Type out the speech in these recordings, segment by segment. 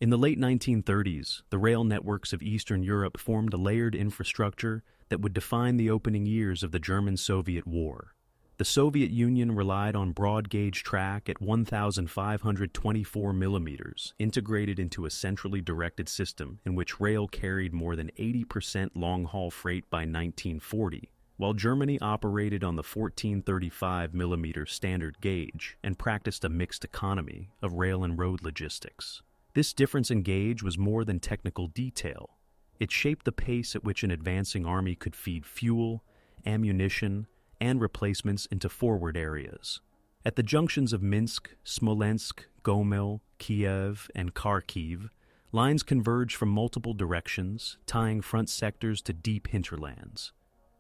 In the late 1930s, the rail networks of Eastern Europe formed a layered infrastructure that would define the opening years of the German-Soviet War. The Soviet Union relied on broad-gauge track at 1,524 millimeters, integrated into a centrally directed system in which rail carried more than 80% long-haul freight by 1940, while Germany operated on the 1435 millimeter standard gauge and practiced a mixed economy of rail and road logistics. This difference in gauge was more than technical detail. It shaped the pace at which an advancing army could feed fuel, ammunition, and replacements into forward areas. At the junctions of Minsk, Smolensk, Gomel, Kiev, and Kharkiv, lines converged from multiple directions, tying front sectors to deep hinterlands.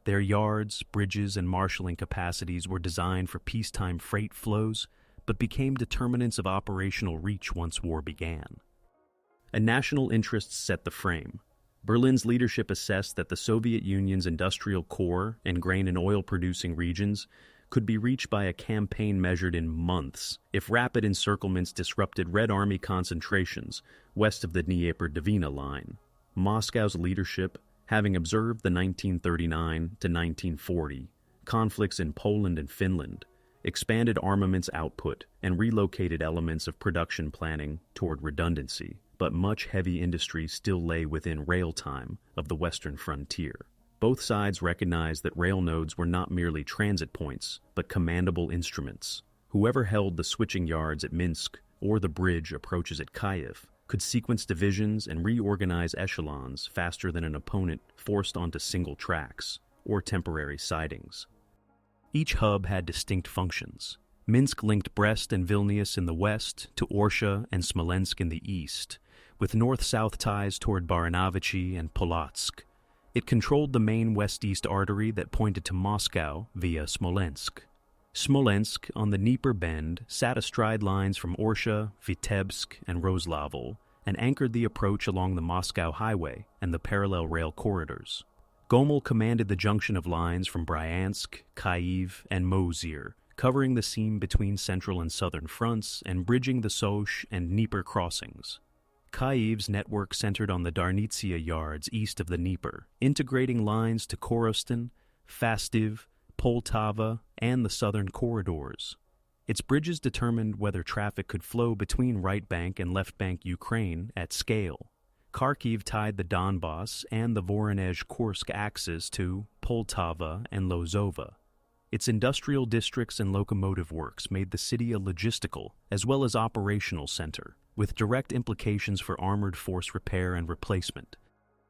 Their yards, bridges, and marshalling capacities were designed for peacetime freight flows, but became determinants of operational reach once war began. A national interest set the frame. Berlin's leadership assessed that the Soviet Union's industrial core and grain and oil-producing regions could be reached by a campaign measured in months if rapid encirclements disrupted Red Army concentrations west of the Dnieper-Dvina line. Moscow's leadership, having observed the 1939 to 1940 conflicts in Poland and Finland, expanded armaments output and relocated elements of production planning toward redundancy. But much heavy industry still lay within rail time of the western frontier. Both sides recognized that rail nodes were not merely transit points, but commandable instruments. Whoever held the switching yards at Minsk or the bridge approaches at Kyiv could sequence divisions and reorganize echelons faster than an opponent forced onto single tracks or temporary sidings. Each hub had distinct functions. Minsk linked Brest and Vilnius in the west to Orsha and Smolensk in the east, with north-south ties toward Baranovichi and Polotsk. It controlled the main west-east artery that pointed to Moscow via Smolensk. Smolensk, on the Dnieper bend, sat astride lines from Orsha, Vitebsk, and Roslavl, and anchored the approach along the Moscow Highway and the parallel rail corridors. Gomel commanded the junction of lines from Bryansk, Kyiv, and Mozir, covering the seam between central and southern fronts and bridging the Soch and Dnieper crossings. Kyiv's network centered on the Darnitsia yards east of the Dnieper, integrating lines to Korostin, Fastiv, Poltava, and the southern corridors. Its bridges determined whether traffic could flow between right bank and left bank Ukraine at scale. Kharkiv tied the Donbass and the Voronezh-Kursk axes to Poltava and Lozova. Its industrial districts and locomotive works made the city a logistical as well as operational center, with direct implications for armored force repair and replacement.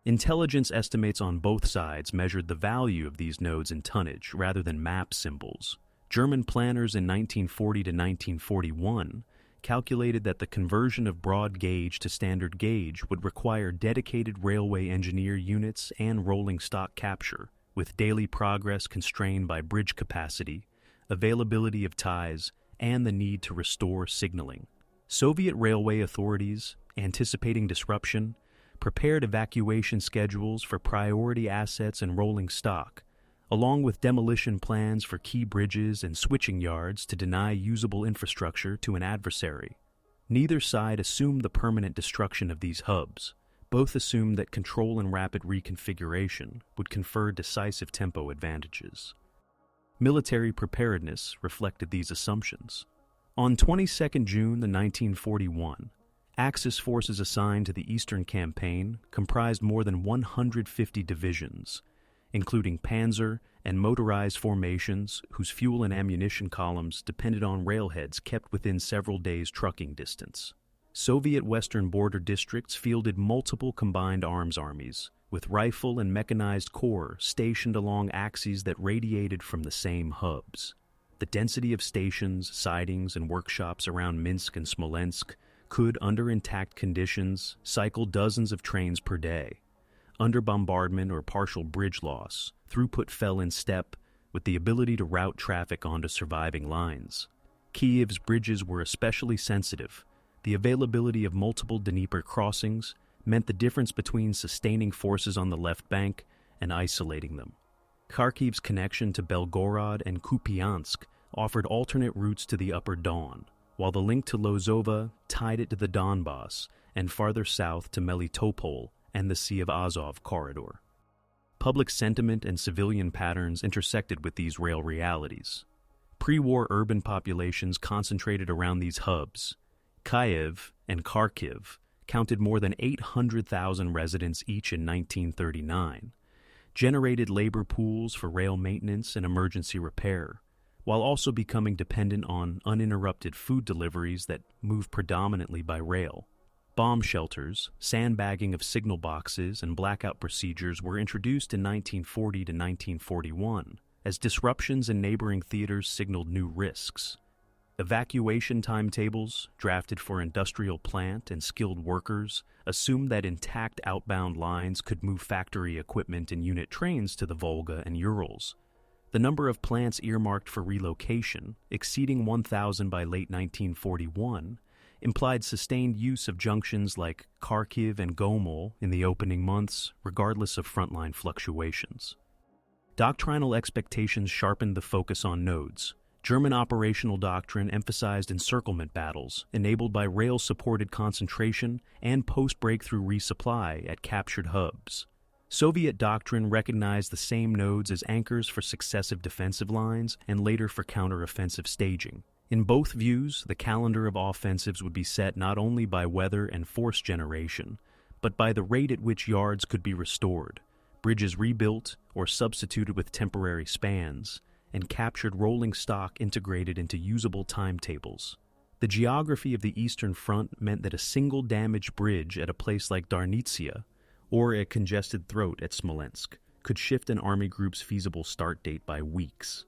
Intelligence estimates on both sides measured the value of these nodes in tonnage rather than map symbols. German planners in 1940 to 1941 calculated that the conversion of broad gauge to standard gauge would require dedicated railway engineer units and rolling stock capture, with daily progress constrained by bridge capacity, availability of ties, and the need to restore signaling. Soviet railway authorities, anticipating disruption, prepared evacuation schedules for priority assets and rolling stock, along with demolition plans for key bridges and switching yards to deny usable infrastructure to an adversary. Neither side assumed the permanent destruction of these hubs. Both assumed that control and rapid reconfiguration would confer decisive tempo advantages. Military preparedness reflected these assumptions. On 22 June 1941, Axis forces assigned to the Eastern Campaign comprised more than 150 divisions, including panzer and motorized formations whose fuel and ammunition columns depended on railheads kept within several days' trucking distance. Soviet western border districts fielded multiple combined arms armies, with rifle and mechanized corps stationed along axes that radiated from the same hubs. The density of stations, sidings, and workshops around Minsk and Smolensk could, under intact conditions, cycle dozens of trains per day. Under bombardment or partial bridge loss, throughput fell in step with the ability to route traffic onto surviving lines. Kiev's bridges were especially sensitive. The availability of multiple Dnieper crossings meant the difference between sustaining forces on the left bank and isolating them. Kharkiv's connection to Belgorod and Kupiansk offered alternate routes to the upper Don. while the link to Lozova tied it to the Donbass and farther south to Melitopol and the Sea of Azov corridor. Public sentiment and civilian patterns intersected with these rail realities. Pre-war urban populations concentrated around these hubs. Kyiv and Kharkiv counted more than 800,000 residents each in 1939, generated labor pools for rail maintenance and emergency repair, while also becoming dependent on uninterrupted food deliveries that moved predominantly by rail. Bomb shelters, sandbagging of signal boxes, and blackout procedures were introduced in 1940 to 1941 as disruptions in neighboring theaters signaled new risks. Evacuation timetables, drafted for industrial plant and skilled workers, assumed that intact outbound lines could move factory equipment and unit trains to the Volga and Urals. The number of plants earmarked for relocation, exceeding 1,000 by late 1941, implied sustained use of junctions like Kharkiv and Gomel in the opening months, regardless of frontline fluctuations. Doctrinal expectations sharpened the focus on nodes. German operational doctrine emphasized encirclement battles, enabled by rail-supported concentration and post-breakthrough resupply at captured hubs. Soviet doctrine recognized the same nodes as anchors for successive defensive lines and later for counteroffensive staging. In both views, the calendar of offensives would be set not only by weather and force generation, but by the rate at which yards could be restored, bridges rebuilt or substituted with temporary spans, and captured rolling stock integrated into usable timetables. The geography of the Eastern Front meant that a single damaged bridge at a place like Darnitsia, or a congested throat at Smolensk, could shift an army group's feasible start date by weeks.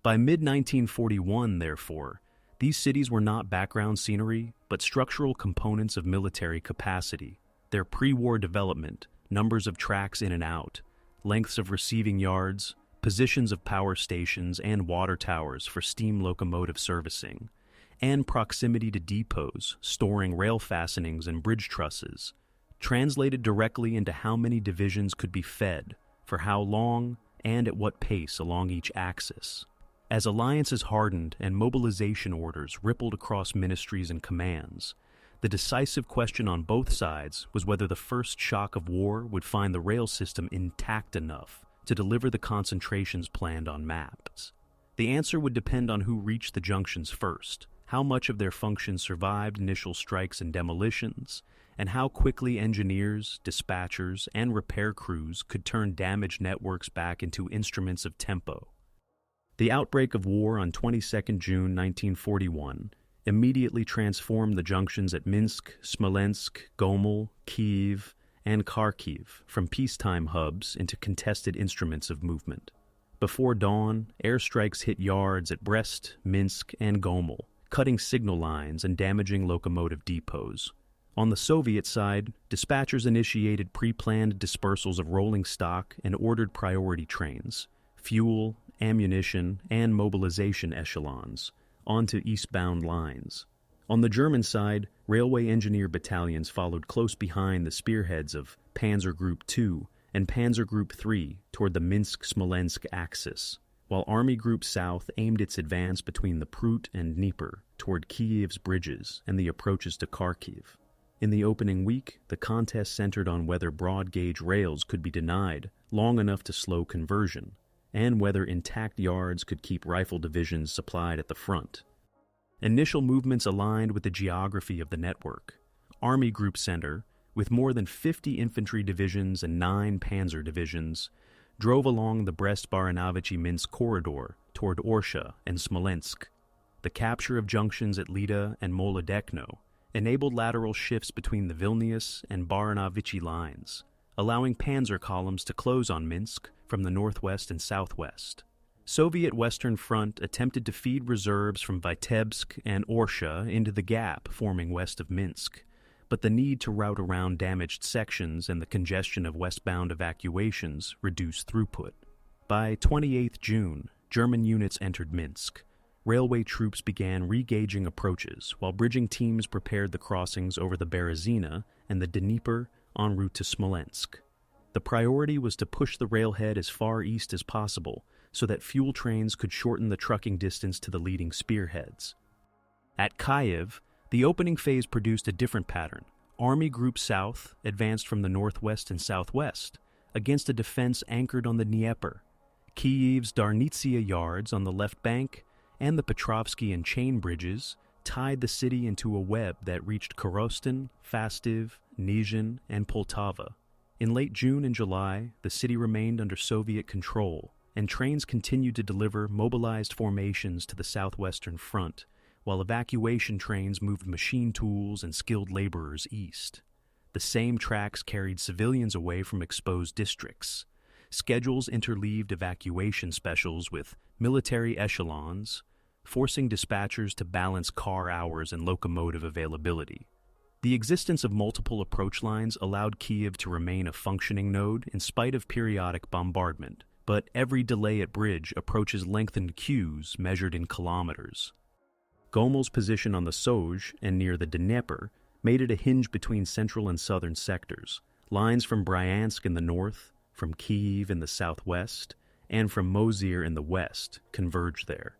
By mid-1941, therefore, these cities were not background scenery, but structural components of military capacity. Their pre-war development, numbers of tracks in and out, lengths of receiving yards, positions of power stations and water towers for steam locomotive servicing, and proximity to depots storing rail fastenings and bridge trusses, translated directly into how many divisions could be fed, for how long, and at what pace along each axis. As alliances hardened and mobilization orders rippled across ministries and commands, the decisive question on both sides was whether the first shock of war would find the rail system intact enough to deliver the concentrations planned on maps. The answer would depend on who reached the junctions first, how much of their function survived initial strikes and demolitions, and how quickly engineers, dispatchers, and repair crews could turn damaged networks back into instruments of tempo. The outbreak of war on 22 June 1941 immediately transformed the junctions at Minsk, Smolensk, Gomel, Kyiv, and Kharkiv from peacetime hubs into contested instruments of movement. Before dawn, airstrikes hit yards at Brest, Minsk, and Gomel, cutting signal lines and damaging locomotive depots. On the Soviet side, dispatchers initiated pre-planned dispersals of rolling stock and ordered priority trains, fuel, ammunition, and mobilization echelons onto eastbound lines. On the German side, railway engineer battalions followed close behind the spearheads of Panzer Group 2 and Panzer Group 3 toward the Minsk-Smolensk axis, while Army Group South aimed its advance between the Prut and Dnieper toward Kiev's bridges and the approaches to Kharkiv. In the opening week, the contest centered on whether broad-gauge rails could be denied long enough to slow conversion, and whether intact yards could keep rifle divisions supplied at the front. Initial movements aligned with the geography of the network. Army Group Center, with more than 50 infantry divisions and 9 panzer divisions, drove along the Brest-Baranavichy-Minsk corridor toward Orsha and Smolensk. The capture of junctions at Lida and Molodechno enabled lateral shifts between the Vilnius and Baranavichy lines, allowing panzer columns to close on Minsk from the northwest and southwest. Soviet Western Front attempted to feed reserves from Vitebsk and Orsha into the gap forming west of Minsk, but the need to route around damaged sections and the congestion of westbound evacuations reduced throughput. By 28 June, German units entered Minsk. Railway troops began re-gauging approaches, while bridging teams prepared the crossings over the Berezina and the Dnieper en route to Smolensk. The priority was to push the railhead as far east as possible, so that fuel trains could shorten the trucking distance to the leading spearheads. At Kyiv, the opening phase produced a different pattern. Army Group South advanced from the northwest and southwest against a defense anchored on the Dnieper. Kyiv's Darnitsia yards on the left bank and the Petrovsky and Chain bridges tied the city into a web that reached Korostin, Fastiv, Nizhin, and Poltava. In late June and July, the city remained under Soviet control, and trains continued to deliver mobilized formations to the southwestern front, while evacuation trains moved machine tools and skilled laborers east. The same tracks carried civilians away from exposed districts. Schedules interleaved evacuation specials with military echelons, forcing dispatchers to balance car hours and locomotive availability. The existence of multiple approach lines allowed Kiev to remain a functioning node in spite of periodic bombardment, but every delay at bridge approaches lengthened queues measured in kilometers. Gomel's position on the Soj and near the Dnieper made it a hinge between central and southern sectors. Lines from Bryansk in the north, from Kyiv in the southwest, and from Mozir in the west converged there.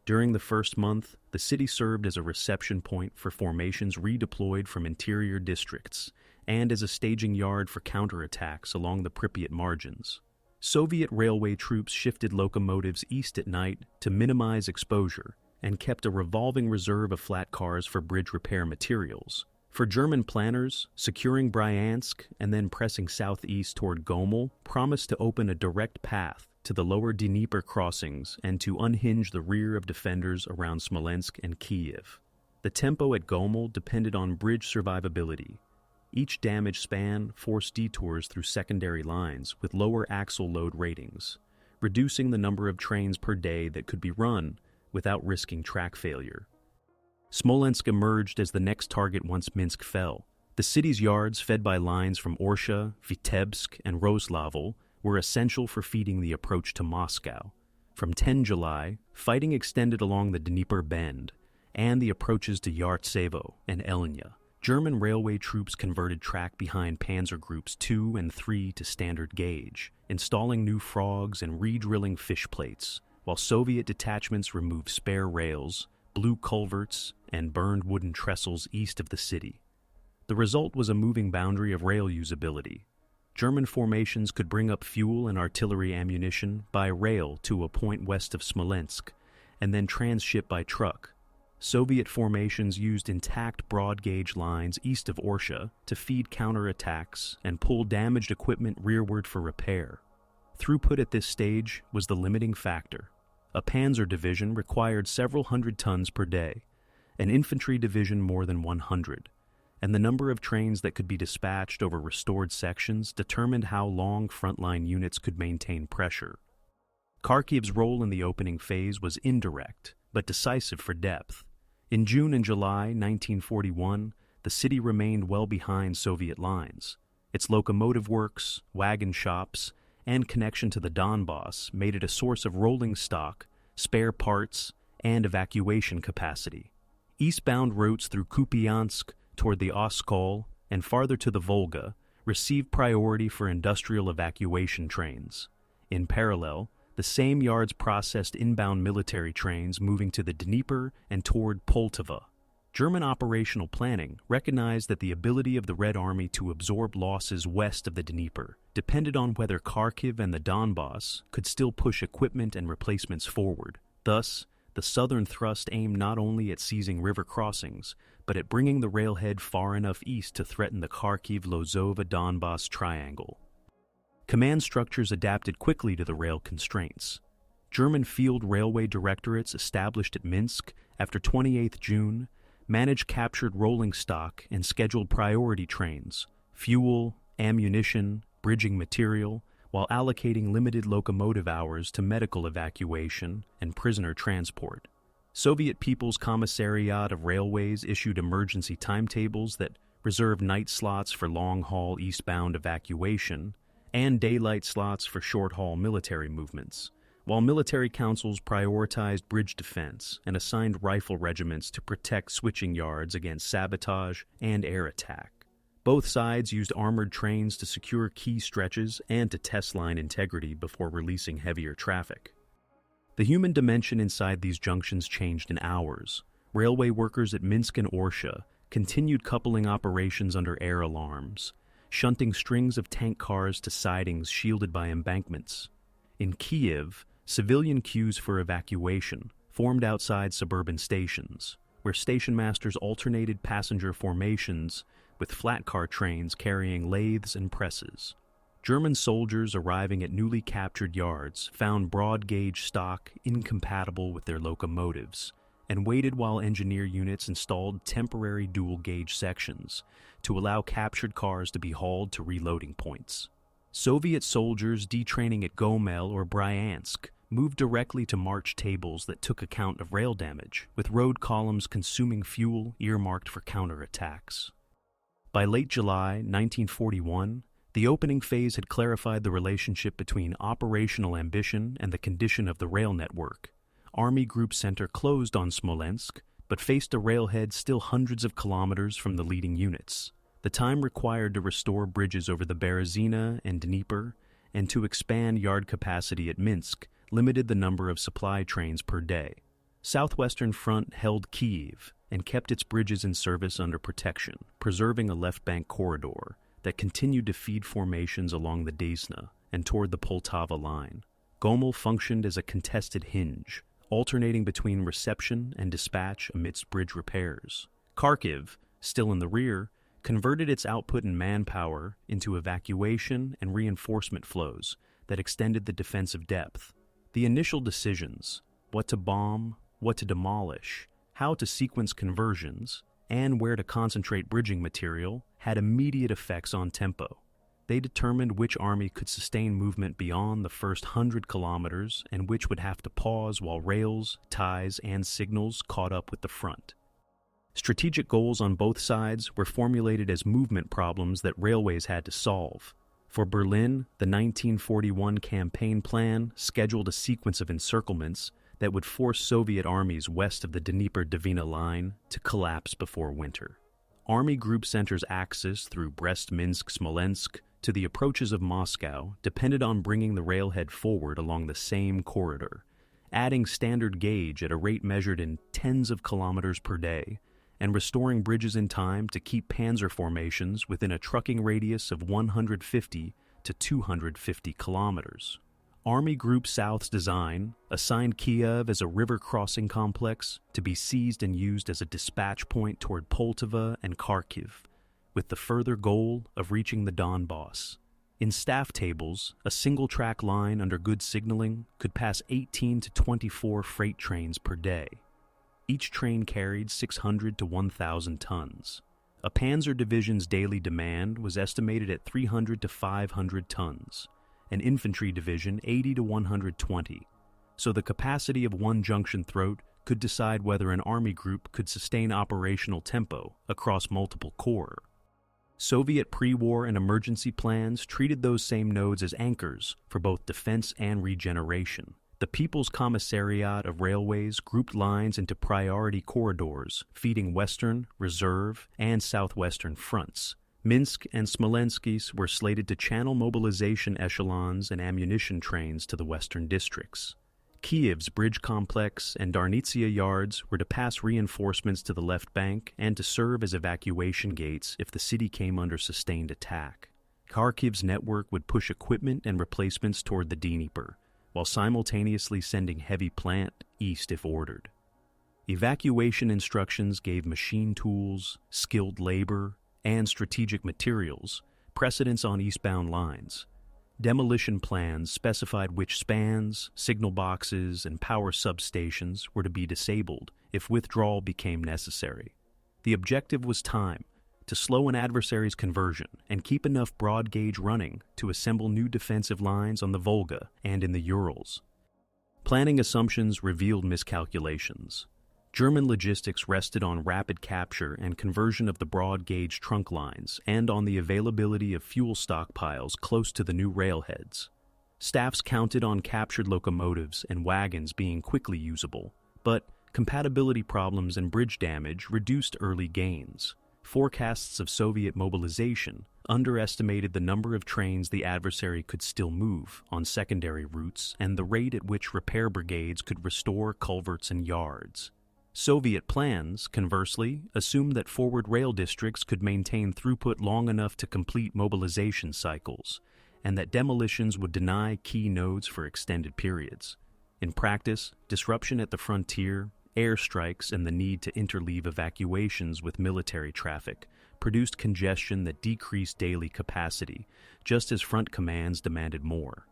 During the first month, the city served as a reception point for formations redeployed from interior districts and as a staging yard for counterattacks along the Pripyat margins. Soviet railway troops shifted locomotives east at night to minimize exposure and kept a revolving reserve of flat cars for bridge repair materials. For German planners, securing Bryansk and then pressing southeast toward Gomel promised to open a direct path to the lower Dnieper crossings and to unhinge the rear of defenders around Smolensk and Kiev. The tempo at Gomel depended on bridge survivability. Each damage span forced detours through secondary lines with lower axle load ratings, reducing the number of trains per day that could be run without risking track failure. Smolensk emerged as the next target once Minsk fell. The city's yards, fed by lines from Orsha, Vitebsk, and Roslavl, were essential for feeding the approach to Moscow. From 10 July, fighting extended along the Dnieper Bend and the approaches to Yartsevo and Elnya. German railway troops converted track behind Panzer Groups 2 and 3 to standard gauge, installing new frogs and re-drilling fish plates, while Soviet detachments removed spare rails, blew culverts, and burned wooden trestles east of the city. The result was a moving boundary of rail usability. German formations could bring up fuel and artillery ammunition by rail to a point west of Smolensk, and then transship by truck. Soviet formations used intact broad-gauge lines east of Orsha to feed counterattacks and pull damaged equipment rearward for repair. Throughput at this stage was the limiting factor. A panzer division required several hundred tons per day, an infantry division more than 100. And the number of trains that could be dispatched over restored sections determined how long frontline units could maintain pressure. Kharkiv's role in the opening phase was indirect, but decisive for depth. In June and July 1941, the city remained well behind Soviet lines. Its locomotive works, wagon shops, and connection to the Donbass made it a source of rolling stock, spare parts, and evacuation capacity. Eastbound routes through Kupiansk toward the Oskol and farther to the Volga received priority for industrial evacuation trains. In parallel, the same yards processed inbound military trains moving to the Dnieper and toward Poltava. German operational planning recognized that the ability of the Red Army to absorb losses west of the Dnieper depended on whether Kharkiv and the Donbass could still push equipment and replacements forward. Thus, the southern thrust aimed not only at seizing river crossings, but at bringing the railhead far enough east to threaten the Kharkiv-Lozova-Donbass triangle. Command structures adapted quickly to the rail constraints. German field railway directorates established at Minsk after 28 June managed captured rolling stock and scheduled priority trains, fuel, ammunition, bridging material, while allocating limited locomotive hours to medical evacuation and prisoner transport. Soviet People's Commissariat of Railways issued emergency timetables that reserved night slots for long-haul eastbound evacuation and daylight slots for short-haul military movements, while military councils prioritized bridge defense and assigned rifle regiments to protect switching yards against sabotage and air attack. Both sides used armored trains to secure key stretches and to test line integrity before releasing heavier traffic. The human dimension inside these junctions changed in hours. Railway workers at Minsk and Orsha continued coupling operations under air alarms, shunting strings of tank cars to sidings shielded by embankments. In Kiev, civilian queues for evacuation formed outside suburban stations, where station masters alternated passenger formations with flat car trains carrying lathes and presses. German soldiers arriving at newly captured yards found broad-gauge stock incompatible with their locomotives and waited while engineer units installed temporary dual-gauge sections to allow captured cars to be hauled to reloading points. Soviet soldiers detraining at Gomel or Bryansk moved directly to march tables that took account of rail damage, with road columns consuming fuel earmarked for counterattacks. By late July 1941, the opening phase had clarified the relationship between operational ambition and the condition of the rail network. Army Group Center closed on Smolensk, but faced a railhead still hundreds of kilometers from the leading units. The time required to restore bridges over the Berezina and Dnieper and to expand yard capacity at Minsk limited the number of supply trains per day. Southwestern Front held Kyiv and kept its bridges in service under protection, preserving a left bank corridor that continued to feed formations along the Desna and toward the Poltava line. Gomel functioned as a contested hinge, alternating between reception and dispatch amidst bridge repairs. Kharkiv, still in the rear, converted its output and manpower into evacuation and reinforcement flows that extended the defensive depth. The initial decisions, what to bomb, what to demolish, how to sequence conversions, and where to concentrate bridging material, had immediate effects on tempo. They determined which army could sustain movement beyond the first 100 kilometers and which would have to pause while rails, ties, and signals caught up with the front. Strategic goals on both sides were formulated as movement problems that railways had to solve. For Berlin, the 1941 campaign plan scheduled a sequence of encirclements that would force Soviet armies west of the Dnieper-Dvina line to collapse before winter. Army Group Center's axis through Brest-Minsk-Smolensk to the approaches of Moscow depended on bringing the railhead forward along the same corridor, adding standard gauge at a rate measured in tens of kilometers per day, and restoring bridges in time to keep panzer formations within a trucking radius of 150 to 250 kilometers. Army Group South's design assigned Kiev as a river crossing complex to be seized and used as a dispatch point toward Poltava and Kharkiv, with the further goal of reaching the Donbass. In staff tables, a single-track line under good signaling could pass 18 to 24 freight trains per day. Each train carried 600 to 1,000 tons. A panzer division's daily demand was estimated at 300 to 500 tons, an infantry division 80 to 120, so the capacity of one junction throat could decide whether an army group could sustain operational tempo across multiple corps. Soviet pre-war and emergency plans treated those same nodes as anchors for both defense and regeneration. The People's Commissariat of Railways grouped lines into priority corridors, feeding Western, Reserve, and Southwestern fronts. Minsk and Smolensk were slated to channel mobilization echelons and ammunition trains to the western districts. Kiev's bridge complex and Darnitsia yards were to pass reinforcements to the left bank and to serve as evacuation gates if the city came under sustained attack. Kharkiv's network would push equipment and replacements toward the Dnieper, while simultaneously sending heavy plant east if ordered. Evacuation instructions gave machine tools, skilled labor, and strategic materials precedence on eastbound lines. Demolition plans specified which spans, signal boxes, and power substations were to be disabled if withdrawal became necessary. The objective was time, to slow an adversary's conversion and keep enough broad gauge running to assemble new defensive lines on the Volga and in the Urals. Planning assumptions revealed miscalculations. German logistics rested on rapid capture and conversion of the broad gauge trunk lines and on the availability of fuel stockpiles close to the new railheads. Staffs counted on captured locomotives and wagons being quickly usable, but compatibility problems and bridge damage reduced early gains. Forecasts of Soviet mobilization underestimated the number of trains the adversary could still move on secondary routes and the rate at which repair brigades could restore culverts and yards. Soviet plans, conversely, assumed that forward rail districts could maintain throughput long enough to complete mobilization cycles, and that demolitions would deny key nodes for extended periods. In practice, disruption at the frontier, airstrikes, and the need to interleave evacuations with military traffic produced congestion that decreased daily capacity, just as front commands demanded more.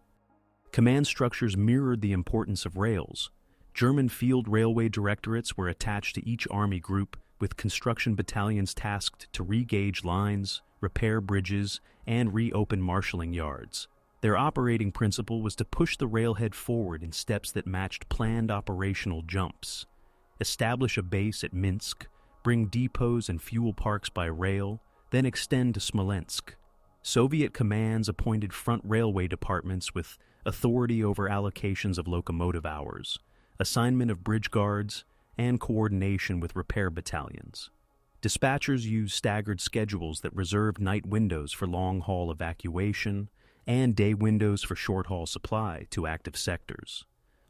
Command structures mirrored the importance of rails. German field railway directorates were attached to each army group, with construction battalions tasked to re-gauge lines, repair bridges, and reopen marshalling yards. Their operating principle was to push the railhead forward in steps that matched planned operational jumps. Establish a base at Minsk, bring depots and fuel parks by rail, then extend to Smolensk. Soviet commands appointed front railway departments with authority over allocations of locomotive hours, assignment of bridge guards, and coordination with repair battalions. Dispatchers used staggered schedules that reserved night windows for long-haul evacuation and day windows for short-haul supply to active sectors.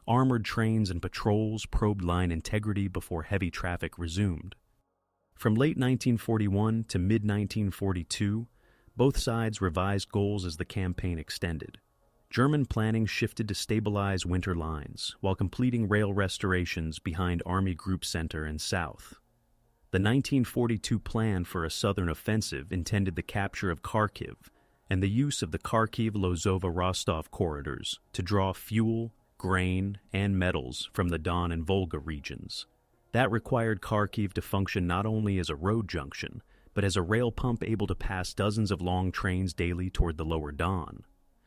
Armored trains and patrols probed line integrity before heavy traffic resumed. From late 1941 to mid-1942, both sides revised goals as the campaign extended. German planning shifted to stabilize winter lines while completing rail restorations behind Army Group Center and South. The 1942 plan for a southern offensive intended the capture of Kharkiv and the use of the Kharkiv-Lozova-Rostov corridors to draw fuel, grain, and metals from the Don and Volga regions. That required Kharkiv to function not only as a road junction, but as a rail pump able to pass dozens of long trains daily toward the lower Don.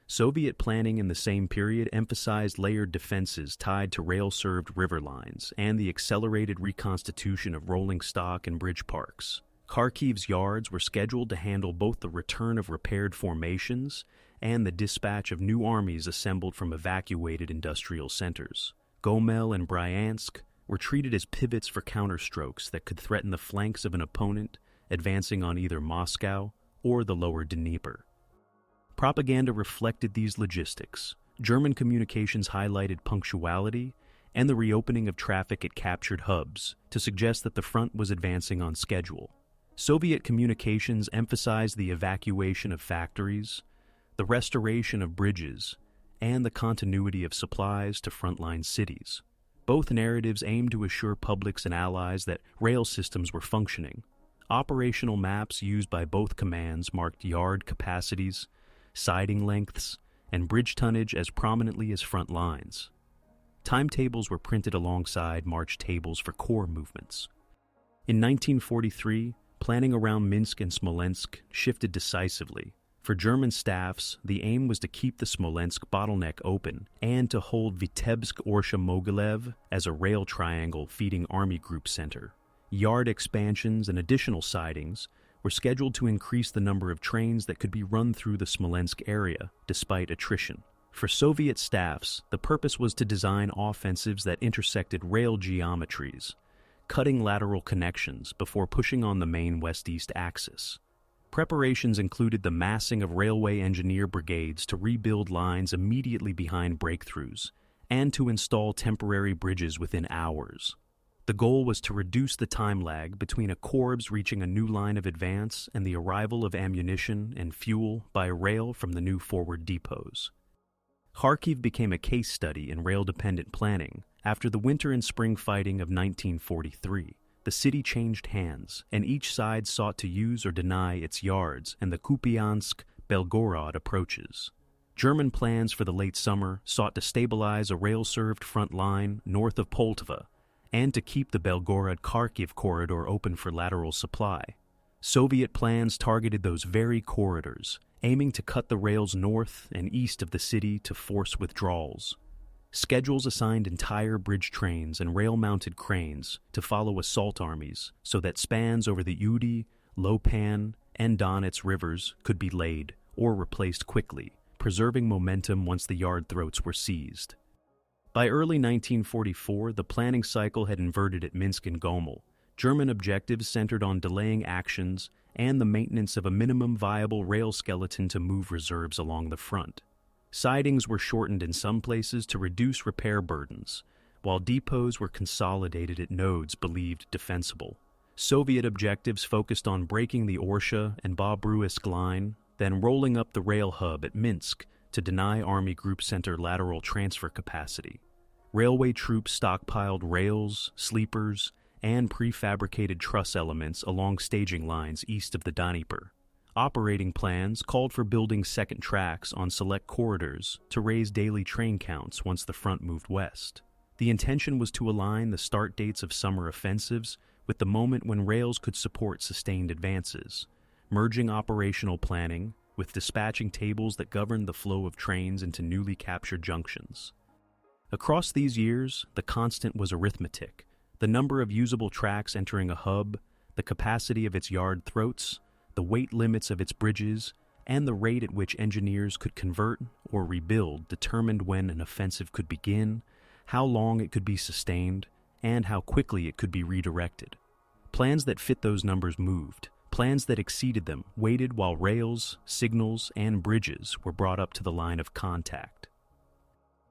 Soviet planning in the same period emphasized layered defenses tied to rail-served river lines and the accelerated reconstitution of rolling stock and bridge parks. Kharkiv's yards were scheduled to handle both the return of repaired formations and the dispatch of new armies assembled from evacuated industrial centers. Gomel and Bryansk were treated as pivots for counterstrokes that could threaten the flanks of an opponent advancing on either Moscow or the lower Dnieper. Propaganda reflected these logistics. German communications highlighted punctuality and the reopening of traffic at captured hubs to suggest that the front was advancing on schedule. Soviet communications emphasized the evacuation of factories, the restoration of bridges, and the continuity of supplies to frontline cities. Both narratives aimed to assure publics and allies that rail systems were functioning. Operational maps used by both commands marked yard capacities, siding lengths, and bridge tonnage as prominently as front lines. Timetables were printed alongside march tables for corps movements. In 1943, planning around Minsk and Smolensk shifted decisively. For German staffs, the aim was to keep the Smolensk bottleneck open and to hold Vitebsk-Orsha-Mogilev as a rail triangle feeding Army Group Center. Yard expansions and additional sidings were scheduled to increase the number of trains that could be run through the Smolensk area, despite attrition. For Soviet staffs, the purpose was to design offensives that intersected rail geometries, cutting lateral connections before pushing on the main west-east axis. Preparations included the massing of railway engineer brigades to rebuild lines immediately behind breakthroughs and to install temporary bridges within hours. The goal was to reduce the time lag between a corps reaching a new line of advance and the arrival of ammunition and fuel by rail from the new forward depots. Kharkiv became a case study in rail-dependent planning after the winter and spring fighting of 1943. The city changed hands, and each side sought to use or deny its yards and the Kupiansk-Belgorod approaches. German plans for the late summer sought to stabilize a rail-served front line north of Poltava and to keep the Belgorod-Kharkiv corridor open for lateral supply. Soviet plans targeted those very corridors, aiming to cut the rails north and east of the city to force withdrawals. Schedules assigned entire bridge trains and rail-mounted cranes to follow assault armies so that spans over the Udi, Lopan, and Donets rivers could be laid or replaced quickly, preserving momentum once the yard throats were seized. By early 1944, the planning cycle had inverted at Minsk and Gomel. German objectives centered on delaying actions and the maintenance of a minimum viable rail skeleton to move reserves along the front. Sidings were shortened in some places to reduce repair burdens, while depots were consolidated at nodes believed defensible. Soviet objectives focused on breaking the Orsha and Bobruisk line, then rolling up the rail hub at Minsk to deny Army Group Center lateral transfer capacity. Railway troops stockpiled rails, sleepers, and prefabricated truss elements along staging lines east of the Dnieper. Operating plans called for building second tracks on select corridors to raise daily train counts once the front moved west. The intention was to align the start dates of summer offensives with the moment when rails could support sustained advances, merging operational planning with dispatching tables that governed the flow of trains into newly captured junctions. Across these years, the constant was arithmetic: the number of usable tracks entering a hub, the capacity of its yard throats, the weight limits of its bridges, and the rate at which engineers could convert or rebuild determined when an offensive could begin, how long it could be sustained, and how quickly it could be redirected. Plans that fit those numbers moved. Plans that exceeded them waited while rails, signals, and bridges were brought up to the line of contact.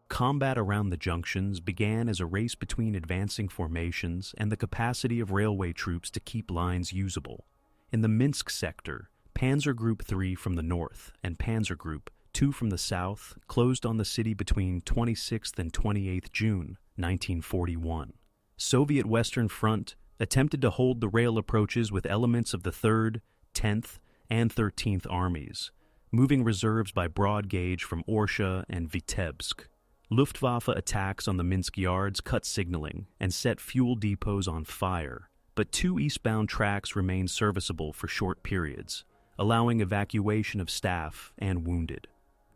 Combat around the junctions began as a race between advancing formations and the capacity of railway troops to keep lines usable. In the Minsk sector, Panzer Group 3 from the north and Panzer Group 2 from the south closed on the city between 26th and 28th June 1941. Soviet Western Front attempted to hold the rail approaches with elements of the 3rd, 10th, and 13th Armies, moving reserves by broad gauge from Orsha and Vitebsk. Luftwaffe attacks on the Minsk yards cut signaling and set fuel depots on fire, but 2 eastbound tracks remained serviceable for short periods, allowing evacuation of staff and wounded.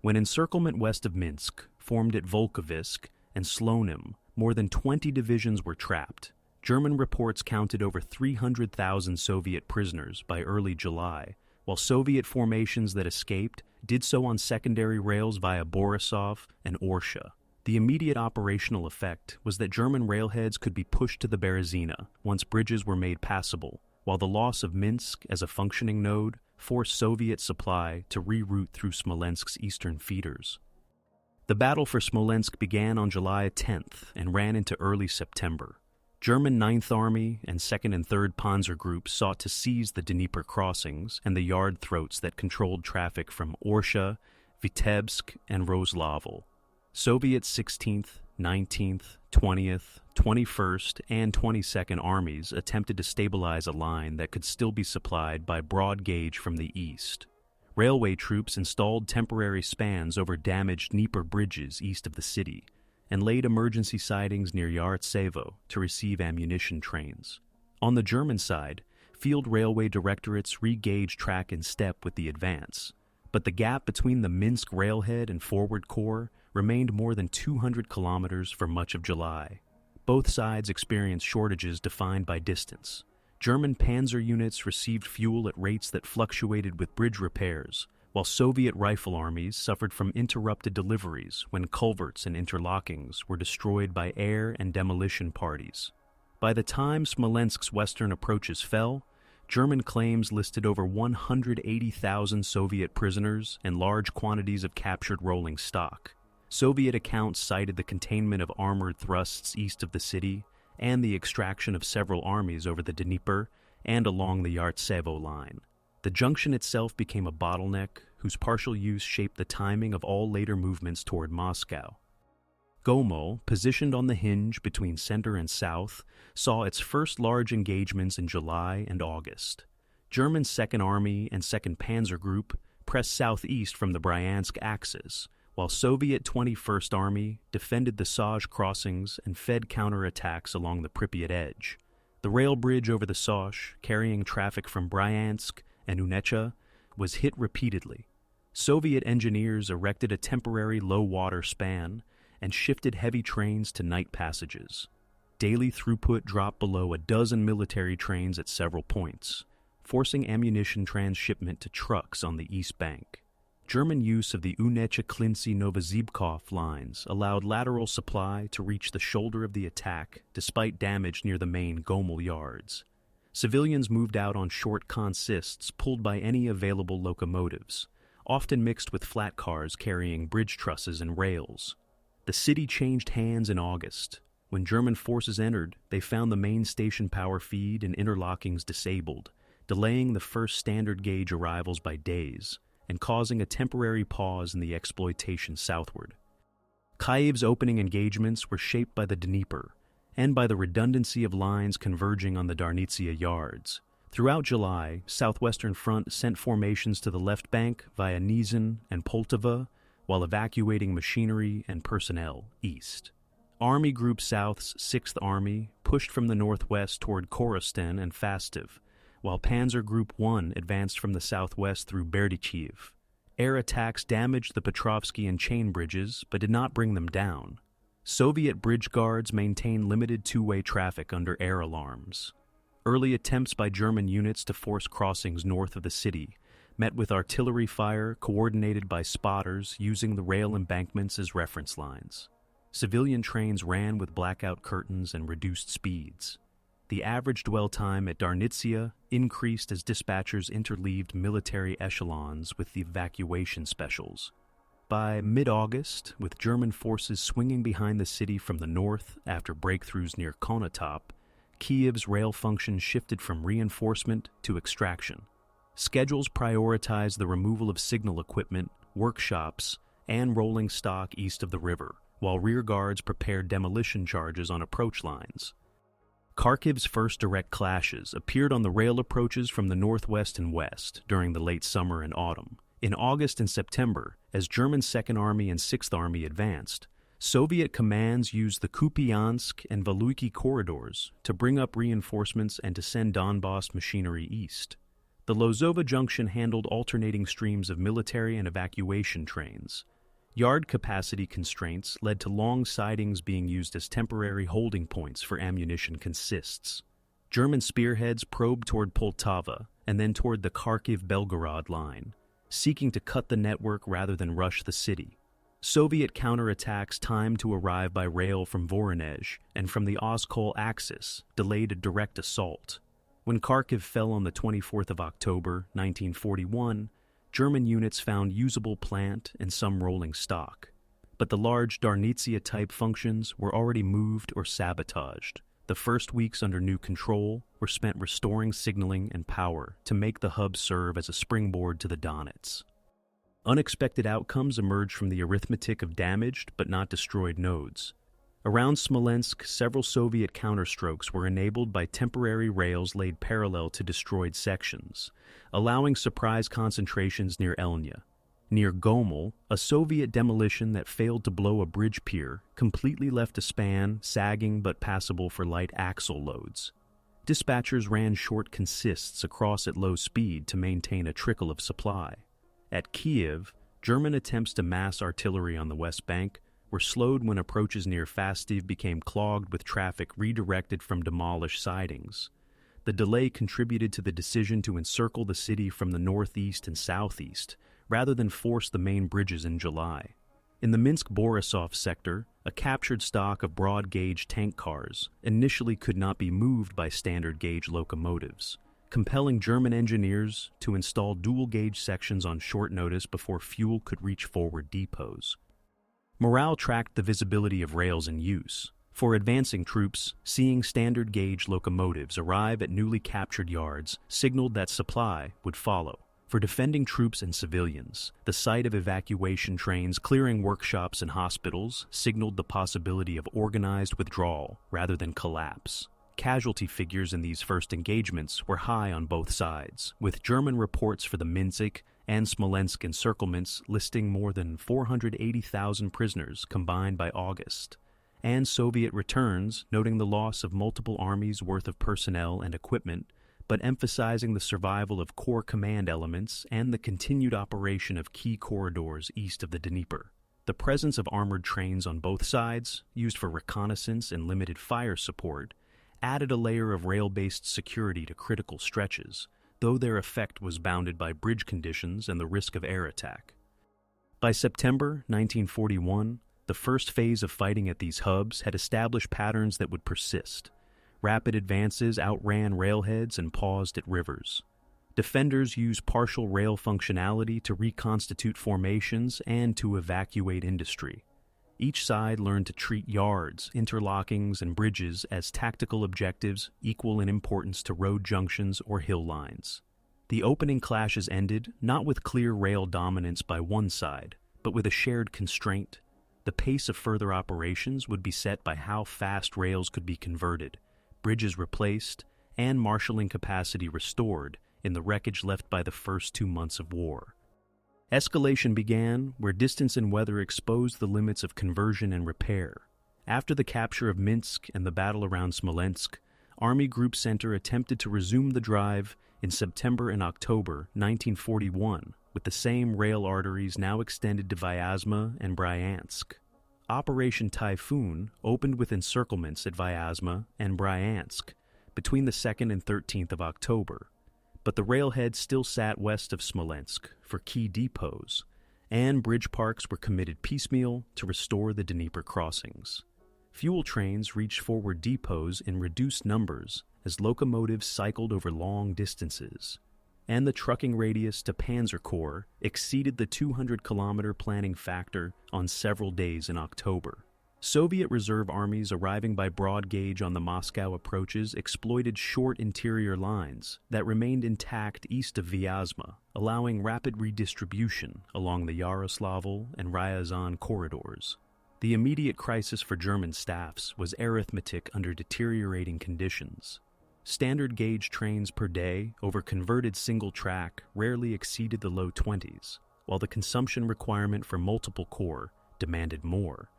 When encirclement west of Minsk formed at Volkovisk and Slonim, more than 20 divisions were trapped. German reports counted over 300,000 Soviet prisoners by early July, while Soviet formations that escaped did so on secondary rails via Borisov and Orsha. The immediate operational effect was that German railheads could be pushed to the Berezina once bridges were made passable, while the loss of Minsk as a functioning node forced Soviet supply to reroute through Smolensk's eastern feeders. The battle for Smolensk began on July 10th and ran into early September. German 9th Army and 2nd and 3rd Panzer Groups sought to seize the Dnieper crossings and the yard throats that controlled traffic from Orsha, Vitebsk, and Roslavl. Soviet 16th, 19th, 20th, 21st, and 22nd Armies attempted to stabilize a line that could still be supplied by broad gauge from the east. Railway troops installed temporary spans over damaged Dnieper bridges east of the city and laid emergency sidings near Yartsevo to receive ammunition trains. On the German side, field railway directorates re-gauged track in step with the advance, but the gap between the Minsk railhead and forward core remained more than 200 kilometers for much of July. Both sides experienced shortages defined by distance. German panzer units received fuel at rates that fluctuated with bridge repairs, while Soviet rifle armies suffered from interrupted deliveries when culverts and interlockings were destroyed by air and demolition parties. By the time Smolensk's western approaches fell, German claims listed over 180,000 Soviet prisoners and large quantities of captured rolling stock. Soviet accounts cited the containment of armored thrusts east of the city and the extraction of several armies over the Dnieper and along the Yartsevo line. The junction itself became a bottleneck whose partial use shaped the timing of all later movements toward Moscow. Gomel, positioned on the hinge between center and south, saw its first large engagements in July and August. German 2nd Army and 2nd Panzer Group pressed southeast from the Bryansk axis, while Soviet 21st Army defended the Saj crossings and fed counterattacks along the Pripyat edge. The rail bridge over the Saj, carrying traffic from Bryansk and Unetcha, was hit repeatedly. Soviet engineers erected a temporary low-water span and shifted heavy trains to night passages. Daily throughput dropped below a dozen military trains at several points, forcing ammunition transshipment to trucks on the east bank. German use of the Unetcha-Klincy-Novozibkov lines allowed lateral supply to reach the shoulder of the attack despite damage near the main Gomel yards. Civilians moved out on short consists pulled by any available locomotives, often mixed with flat cars carrying bridge trusses and rails. The city changed hands in August. when German forces entered, they found the main station power feed and interlockings disabled, delaying the first standard gauge arrivals by days and causing a temporary pause in the exploitation southward. Kyiv's opening engagements were shaped by the Dnieper and by the redundancy of lines converging on the Darnitsia yards. Throughout July, Southwestern Front sent formations to the left bank via Nizhyn and Poltava while evacuating machinery and personnel east. Army Group South's 6th Army pushed from the northwest toward Korostin and Fastiv, while Panzer Group 1 advanced from the southwest through Berdichev. Air attacks damaged the Petrovsky and Chain bridges, but did not bring them down. Soviet bridge guards maintained limited two-way traffic under air alarms. Early attempts by German units to force crossings north of the city met with artillery fire coordinated by spotters using the rail embankments as reference lines. Civilian trains ran with blackout curtains and reduced speeds. The average dwell time at Darnitsia increased as dispatchers interleaved military echelons with the evacuation specials. By mid-August, with German forces swinging behind the city from the north after breakthroughs near Konotop, Kiev's rail function shifted from reinforcement to extraction. Schedules prioritized the removal of signal equipment, workshops, and rolling stock east of the river, while rear guards prepared demolition charges on approach lines. Kharkiv's first direct clashes appeared on the rail approaches from the northwest and west during the late summer and autumn. In August and September, as German 2nd Army and 6th Army advanced, Soviet commands used the Kupiansk and Valuiki corridors to bring up reinforcements and to send Donbass machinery east. The Lozova junction handled alternating streams of military and evacuation trains. Yard capacity constraints led to long sidings being used as temporary holding points for ammunition consists. German spearheads probed toward Poltava and then toward the Kharkiv-Belgorod line, seeking to cut the network rather than rush the city. Soviet counterattacks timed to arrive by rail from Voronezh and from the Oskol axis delayed a direct assault. When Kharkiv fell on the 24th of October, 1941, German units found usable plant and some rolling stock. But the large Darnitsia-type functions were already moved or sabotaged. The first weeks under new control were spent restoring signaling and power to make the hub serve as a springboard to the Donets. Unexpected outcomes emerged from the arithmetic of damaged but not destroyed nodes. Around Smolensk, several Soviet counterstrokes were enabled by temporary rails laid parallel to destroyed sections, allowing surprise concentrations near Elnya. Near Gomel, a Soviet demolition that failed to blow a bridge pier completely left a span sagging but passable for light axle loads. Dispatchers ran short consists across at low speed to maintain a trickle of supply. At Kiev, German attempts to mass artillery on the West Bank were slowed when approaches near Fastiv became clogged with traffic redirected from demolished sidings. The delay contributed to the decision to encircle the city from the northeast and southeast, rather than force the main bridges in July. In the Minsk-Borisov sector, a captured stock of broad-gauge tank cars initially could not be moved by standard-gauge locomotives, compelling German engineers to install dual-gauge sections on short notice before fuel could reach forward depots. Morale tracked the visibility of rails in use. For advancing troops, seeing standard-gauge locomotives arrive at newly captured yards signaled that supply would follow. For defending troops and civilians, the sight of evacuation trains clearing workshops and hospitals signaled the possibility of organized withdrawal rather than collapse. Casualty figures in these first engagements were high on both sides, with German reports for the Minsk and Smolensk encirclements listing more than 480,000 prisoners combined by August, and Soviet returns noting the loss of multiple armies' worth of personnel and equipment, but emphasizing the survival of core command elements and the continued operation of key corridors east of the Dnieper. The presence of armored trains on both sides, used for reconnaissance and limited fire support, added a layer of rail-based security to critical stretches, though their effect was bounded by bridge conditions and the risk of air attack. By September 1941, the first phase of fighting at these hubs had established patterns that would persist. Rapid advances outran railheads and paused at rivers. Defenders used partial rail functionality to reconstitute formations and to evacuate industry. Each side learned to treat yards, interlockings, and bridges as tactical objectives equal in importance to road junctions or hill lines. The opening clashes ended not with clear rail dominance by one side, but with a shared constraint. The pace of further operations would be set by how fast rails could be converted, bridges replaced, and marshalling capacity restored in the wreckage left by the first 2 months of war. Escalation began where distance and weather exposed the limits of conversion and repair. After the capture of Minsk and the battle around Smolensk, Army Group Center attempted to resume the drive in September and October 1941, with the same rail arteries now extended to Vyazma and Bryansk. Operation Typhoon opened with encirclements at Vyazma and Bryansk between the 2nd and 13th of October, but the railhead still sat west of Smolensk for key depots, and bridge parks were committed piecemeal to restore the Dnieper crossings. Fuel trains reached forward depots in reduced numbers as locomotives cycled over long distances, and the trucking radius to Panzer Corps exceeded the 200-kilometer planning factor on several days in October. Soviet reserve armies arriving by broad gauge on the Moscow approaches exploited short interior lines that remained intact east of Vyazma, allowing rapid redistribution along the Yaroslavl and Ryazan corridors. The immediate crisis for German staffs was arithmetic under deteriorating conditions. Standard gauge trains per day over converted single track rarely exceeded the low 20s, while the consumption requirement for multiple corps demanded more.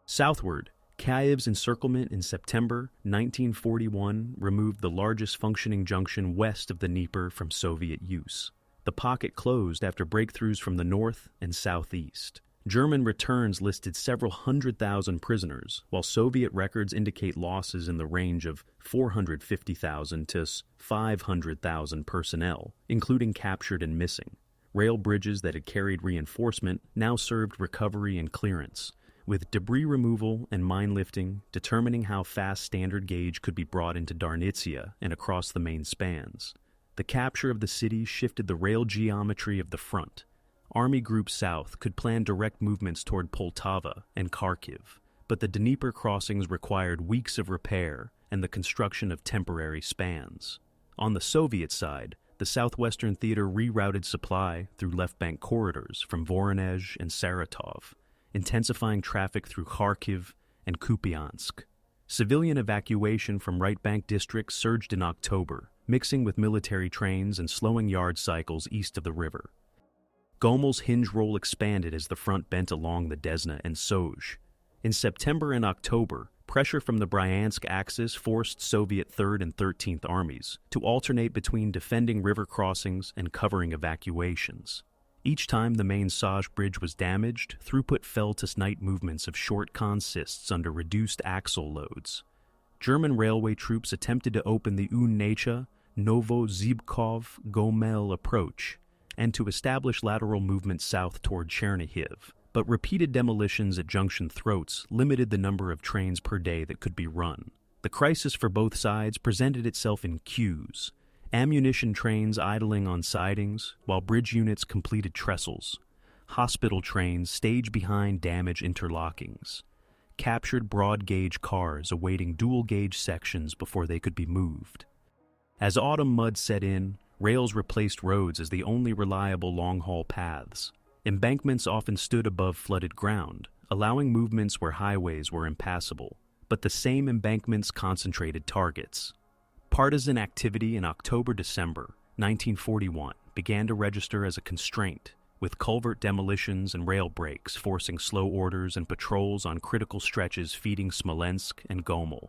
Southward, Kyiv's encirclement in September 1941 removed the largest functioning junction west of the Dnieper from Soviet use. The pocket closed after breakthroughs from the north and southeast. German returns listed several 100,000 prisoners, while Soviet records indicate losses in the range of 450,000 to 500,000 personnel, including captured and missing. Rail bridges that had carried reinforcement now served recovery and clearance, with debris removal and mine lifting determining how fast standard gauge could be brought into Darnitsia and across the main spans. The capture of the city shifted the rail geometry of the front. Army Group South could plan direct movements toward Poltava and Kharkiv, but the Dnieper crossings required weeks of repair and the construction of temporary spans. On the Soviet side, the Southwestern Theater rerouted supply through left bank corridors from Voronezh and Saratov, intensifying traffic through Kharkiv and Kupiansk. Civilian evacuation from right bank districts surged in October, mixing with military trains and slowing yard cycles east of the river. Gomel's hinge role expanded as the front bent along the Desna and Soj. In September and October, pressure from the Bryansk axis forced Soviet 3rd and 13th Armies to alternate between defending river crossings and covering evacuations. Each time the main Soj bridge was damaged, throughput fell to night movements of short consists under reduced axle loads. German railway troops attempted to open the Unnecha, Novozhibkov, Gomel approach, and to establish lateral movement south toward Chernihiv, but repeated demolitions at junction throats limited the number of trains per day that could be run. The crisis for both sides presented itself in queues, ammunition trains idling on sidings, while bridge units completed trestles, hospital trains staged behind damaged interlockings, captured broad-gauge cars awaiting dual-gauge sections before they could be moved. As autumn mud set in, rails replaced roads as the only reliable long-haul paths. Embankments often stood above flooded ground, allowing movements where highways were impassable, but the same embankments concentrated targets. Partisan activity in October-December 1941 began to register as a constraint, with culvert demolitions and rail breaks forcing slow orders and patrols on critical stretches feeding Smolensk and Gomel.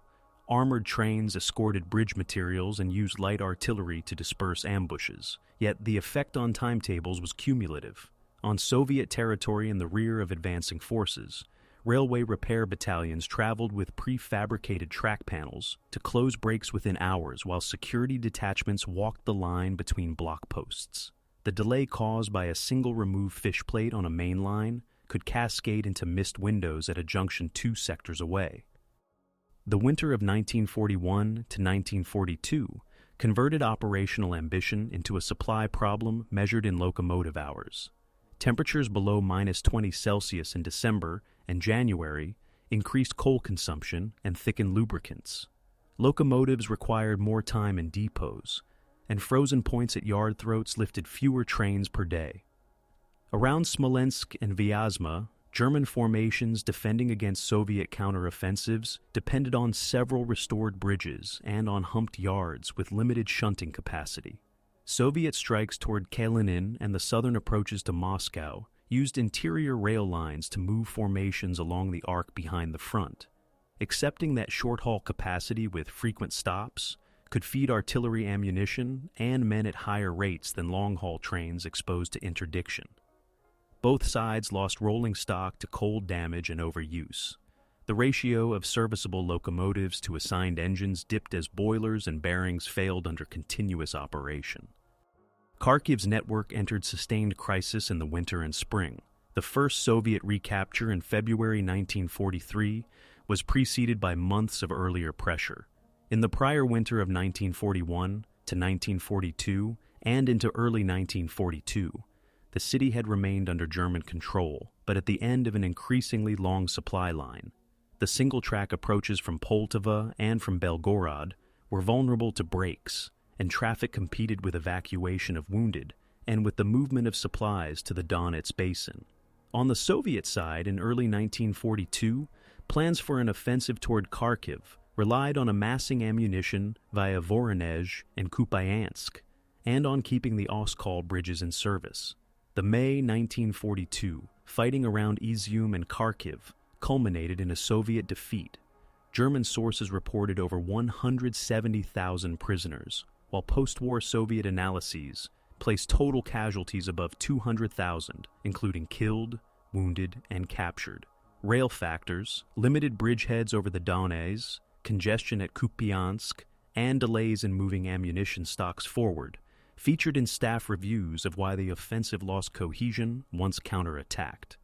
Armored trains escorted bridge materials and used light artillery to disperse ambushes, yet the effect on timetables was cumulative. On Soviet territory in the rear of advancing forces, railway repair battalions traveled with prefabricated track panels to close breaks within hours while security detachments walked the line between block posts. The delay caused by a single removed fish plate on a main line could cascade into missed windows at a junction 2 sectors away. The winter of 1941 to 1942 converted operational ambition into a supply problem measured in locomotive hours. Temperatures below -20 Celsius in December and January increased coal consumption and thickened lubricants. Locomotives required more time in depots, and frozen points at yard throats lifted fewer trains per day. Around Smolensk and Vyazma, German formations defending against Soviet counteroffensives depended on several restored bridges and on humped yards with limited shunting capacity. Soviet strikes toward Kalinin and the southern approaches to Moscow used interior rail lines to move formations along the arc behind the front. Accepting that short-haul capacity with frequent stops could feed artillery ammunition and men at higher rates than long-haul trains exposed to interdiction. Both sides lost rolling stock to cold damage and overuse. The ratio of serviceable locomotives to assigned engines dipped as boilers and bearings failed under continuous operation. Kharkiv's network entered sustained crisis in the winter and spring. The first Soviet recapture in February 1943 was preceded by months of earlier pressure. In the prior winter of 1941 to 1942 and into early 1942, the city had remained under German control, but at the end of an increasingly long supply line. The single-track approaches from Poltava and from Belgorod were vulnerable to breaks, and traffic competed with evacuation of wounded and with the movement of supplies to the Donets Basin. On the Soviet side, in early 1942, plans for an offensive toward Kharkiv relied on amassing ammunition via Voronezh and Kupiansk, and on keeping the Oskal bridges in service. The May 1942 fighting around Izium and Kharkiv culminated in a Soviet defeat. German sources reported over 170,000 prisoners, while post-war Soviet analyses placed total casualties above 200,000, including killed, wounded, and captured. Rail factors, limited bridgeheads over the Donets, congestion at Kupiansk, and delays in moving ammunition stocks forward featured in staff reviews of why the offensive lost cohesion once counterattacked.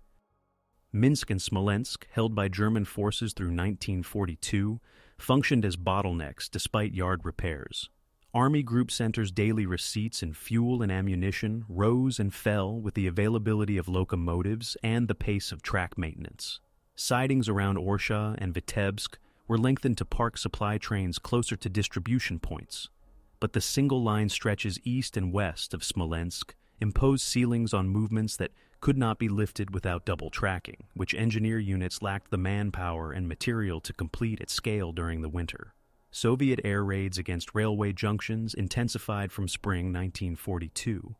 Minsk and Smolensk, held by German forces through 1942, functioned as bottlenecks despite yard repairs. Army Group Center's daily receipts in fuel and ammunition rose and fell with the availability of locomotives and the pace of track maintenance. Sidings around Orsha and Vitebsk were lengthened to park supply trains closer to distribution points, but the single-line stretches east and west of Smolensk imposed ceilings on movements that could not be lifted without double tracking, which engineer units lacked the manpower and material to complete at scale during the winter. Soviet air raids against railway junctions intensified from spring 1942,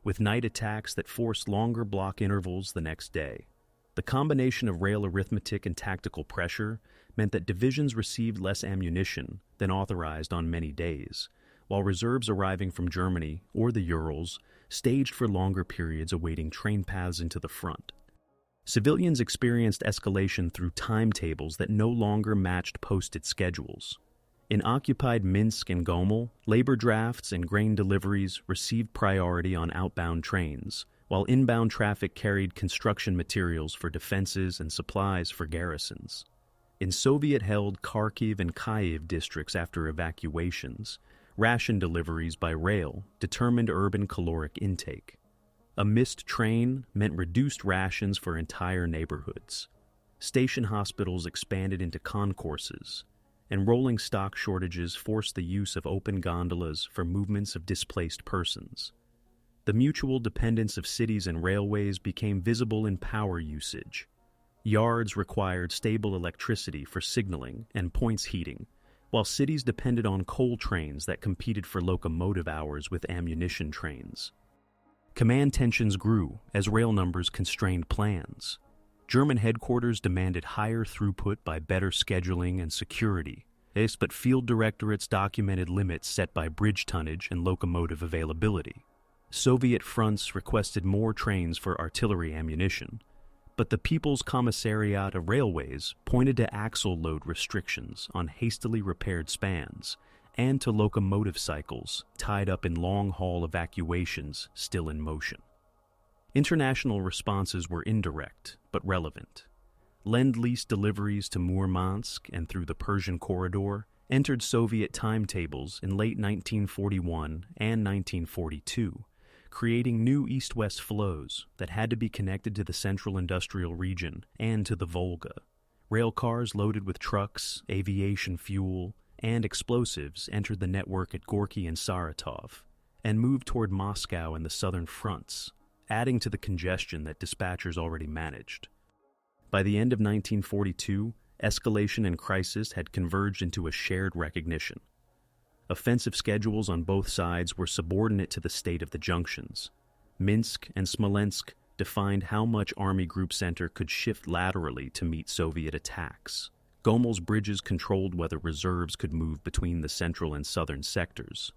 with night attacks that forced longer block intervals the next day. The combination of rail arithmetic and tactical pressure meant that divisions received less ammunition than authorized on many days, while reserves arriving from Germany or the Urals staged for longer periods awaiting train paths into the front. Civilians experienced escalation through timetables that no longer matched posted schedules. In occupied Minsk and Gomel, labor drafts and grain deliveries received priority on outbound trains, while inbound traffic carried construction materials for defenses and supplies for garrisons. In Soviet-held Kharkiv and Kyiv districts after evacuations, ration deliveries by rail determined urban caloric intake. A missed train meant reduced rations for entire neighborhoods. Station hospitals expanded into concourses, and rolling stock shortages forced the use of open gondolas for movements of displaced persons. The mutual dependence of cities and railways became visible in power usage. Yards required stable electricity for signaling and points heating, while cities depended on coal trains that competed for locomotive hours with ammunition trains. Command tensions grew as rail numbers constrained plans. German headquarters demanded higher throughput by better scheduling and security, but field directorates documented limits set by bridge tonnage and locomotive availability. Soviet fronts requested more trains for artillery ammunition, but the People's Commissariat of Railways pointed to axle load restrictions on hastily repaired spans and to locomotive cycles tied up in long-haul evacuations still in motion. International responses were indirect but relevant. Lend-Lease deliveries to Murmansk and through the Persian corridor entered Soviet timetables in late 1941 and 1942, creating new east-west flows that had to be connected to the central industrial region and to the Volga. Rail cars loaded with trucks, aviation fuel, and explosives entered the network at Gorky and Saratov and moved toward Moscow and the southern fronts, adding to the congestion that dispatchers already managed. By the end of 1942, escalation and crisis had converged into a shared recognition. Offensive schedules on both sides were subordinate to the state of the junctions. Minsk and Smolensk defined how much Army Group Center could shift laterally to meet Soviet attacks. Gomel's bridges controlled whether reserves could move between the central and southern sectors.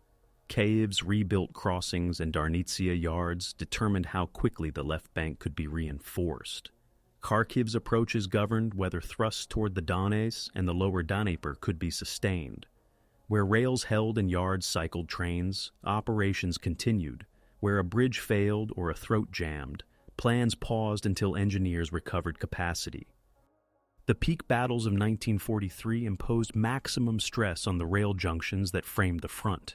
Kyiv's rebuilt crossings and Darnitsia yards determined how quickly the left bank could be reinforced. Kharkiv's approaches governed whether thrusts toward the Donets and the lower Dnieper could be sustained. Where rails held and yards cycled trains, operations continued. Where a bridge failed or a throat jammed, plans paused until engineers recovered capacity. The peak battles of 1943 imposed maximum stress on the rail junctions that framed the front.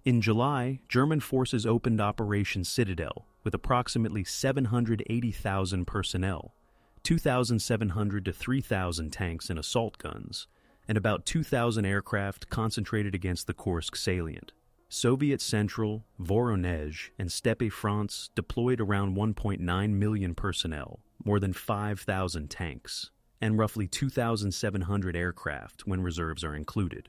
In July, German forces opened Operation Citadel with approximately 780,000 personnel, 2,700 to 3,000 tanks and assault guns, and about 2,000 aircraft concentrated against the Kursk salient. Soviet Central, Voronezh, and Steppe fronts deployed around 1.9 million personnel, more than 5,000 tanks, and roughly 2,700 aircraft when reserves are included.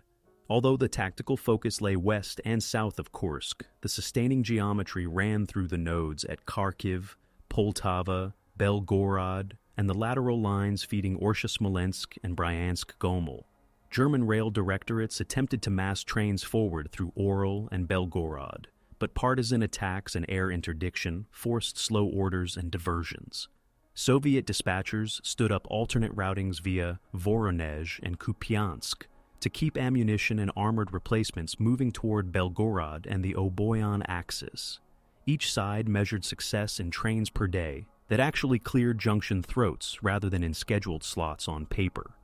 Although the tactical focus lay west and south of Kursk, the sustaining geometry ran through the nodes at Kharkiv, Poltava, Belgorod, and the lateral lines feeding Orsha-Smolensk and Bryansk-Gomel. German rail directorates attempted to mass trains forward through Orel and Belgorod, but partisan attacks and air interdiction forced slow orders and diversions. Soviet dispatchers stood up alternate routings via Voronezh and Kupiansk to keep ammunition and armored replacements moving toward Belgorod and the Oboyan axis. Each side measured success in trains per day that actually cleared junction throats rather than in scheduled slots on paper.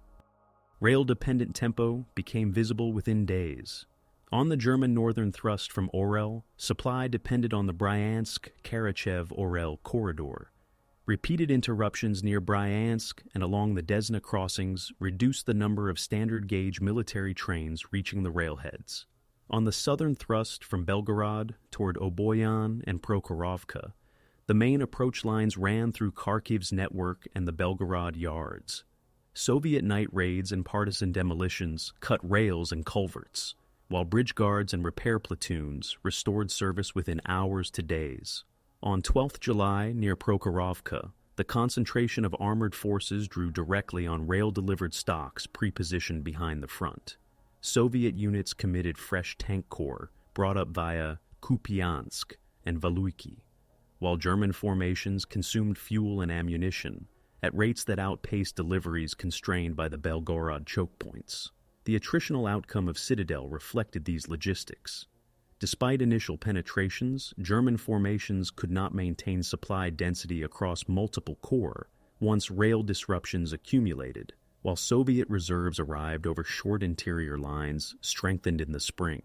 Rail-dependent tempo became visible within days. On the German northern thrust from Orel, supply depended on the Bryansk-Karachev-Orel corridor. Repeated interruptions near Bryansk and along the Desna crossings reduced the number of standard-gauge military trains reaching the railheads. On the southern thrust from Belgorod toward Oboyan and Prokhorovka, the main approach lines ran through Kharkiv's network and the Belgorod yards. Soviet night raids and partisan demolitions cut rails and culverts, while bridge guards and repair platoons restored service within hours to days. On 12th July, near Prokhorovka, the concentration of armored forces drew directly on rail-delivered stocks pre-positioned behind the front. Soviet units committed fresh tank corps brought up via Kupiansk and Valuiki, while German formations consumed fuel and ammunition at rates that outpaced deliveries constrained by the Belgorod choke points. The attritional outcome of Citadel reflected these logistics. Despite initial penetrations, German formations could not maintain supply density across multiple corps once rail disruptions accumulated, while Soviet reserves arrived over short interior lines strengthened in the spring.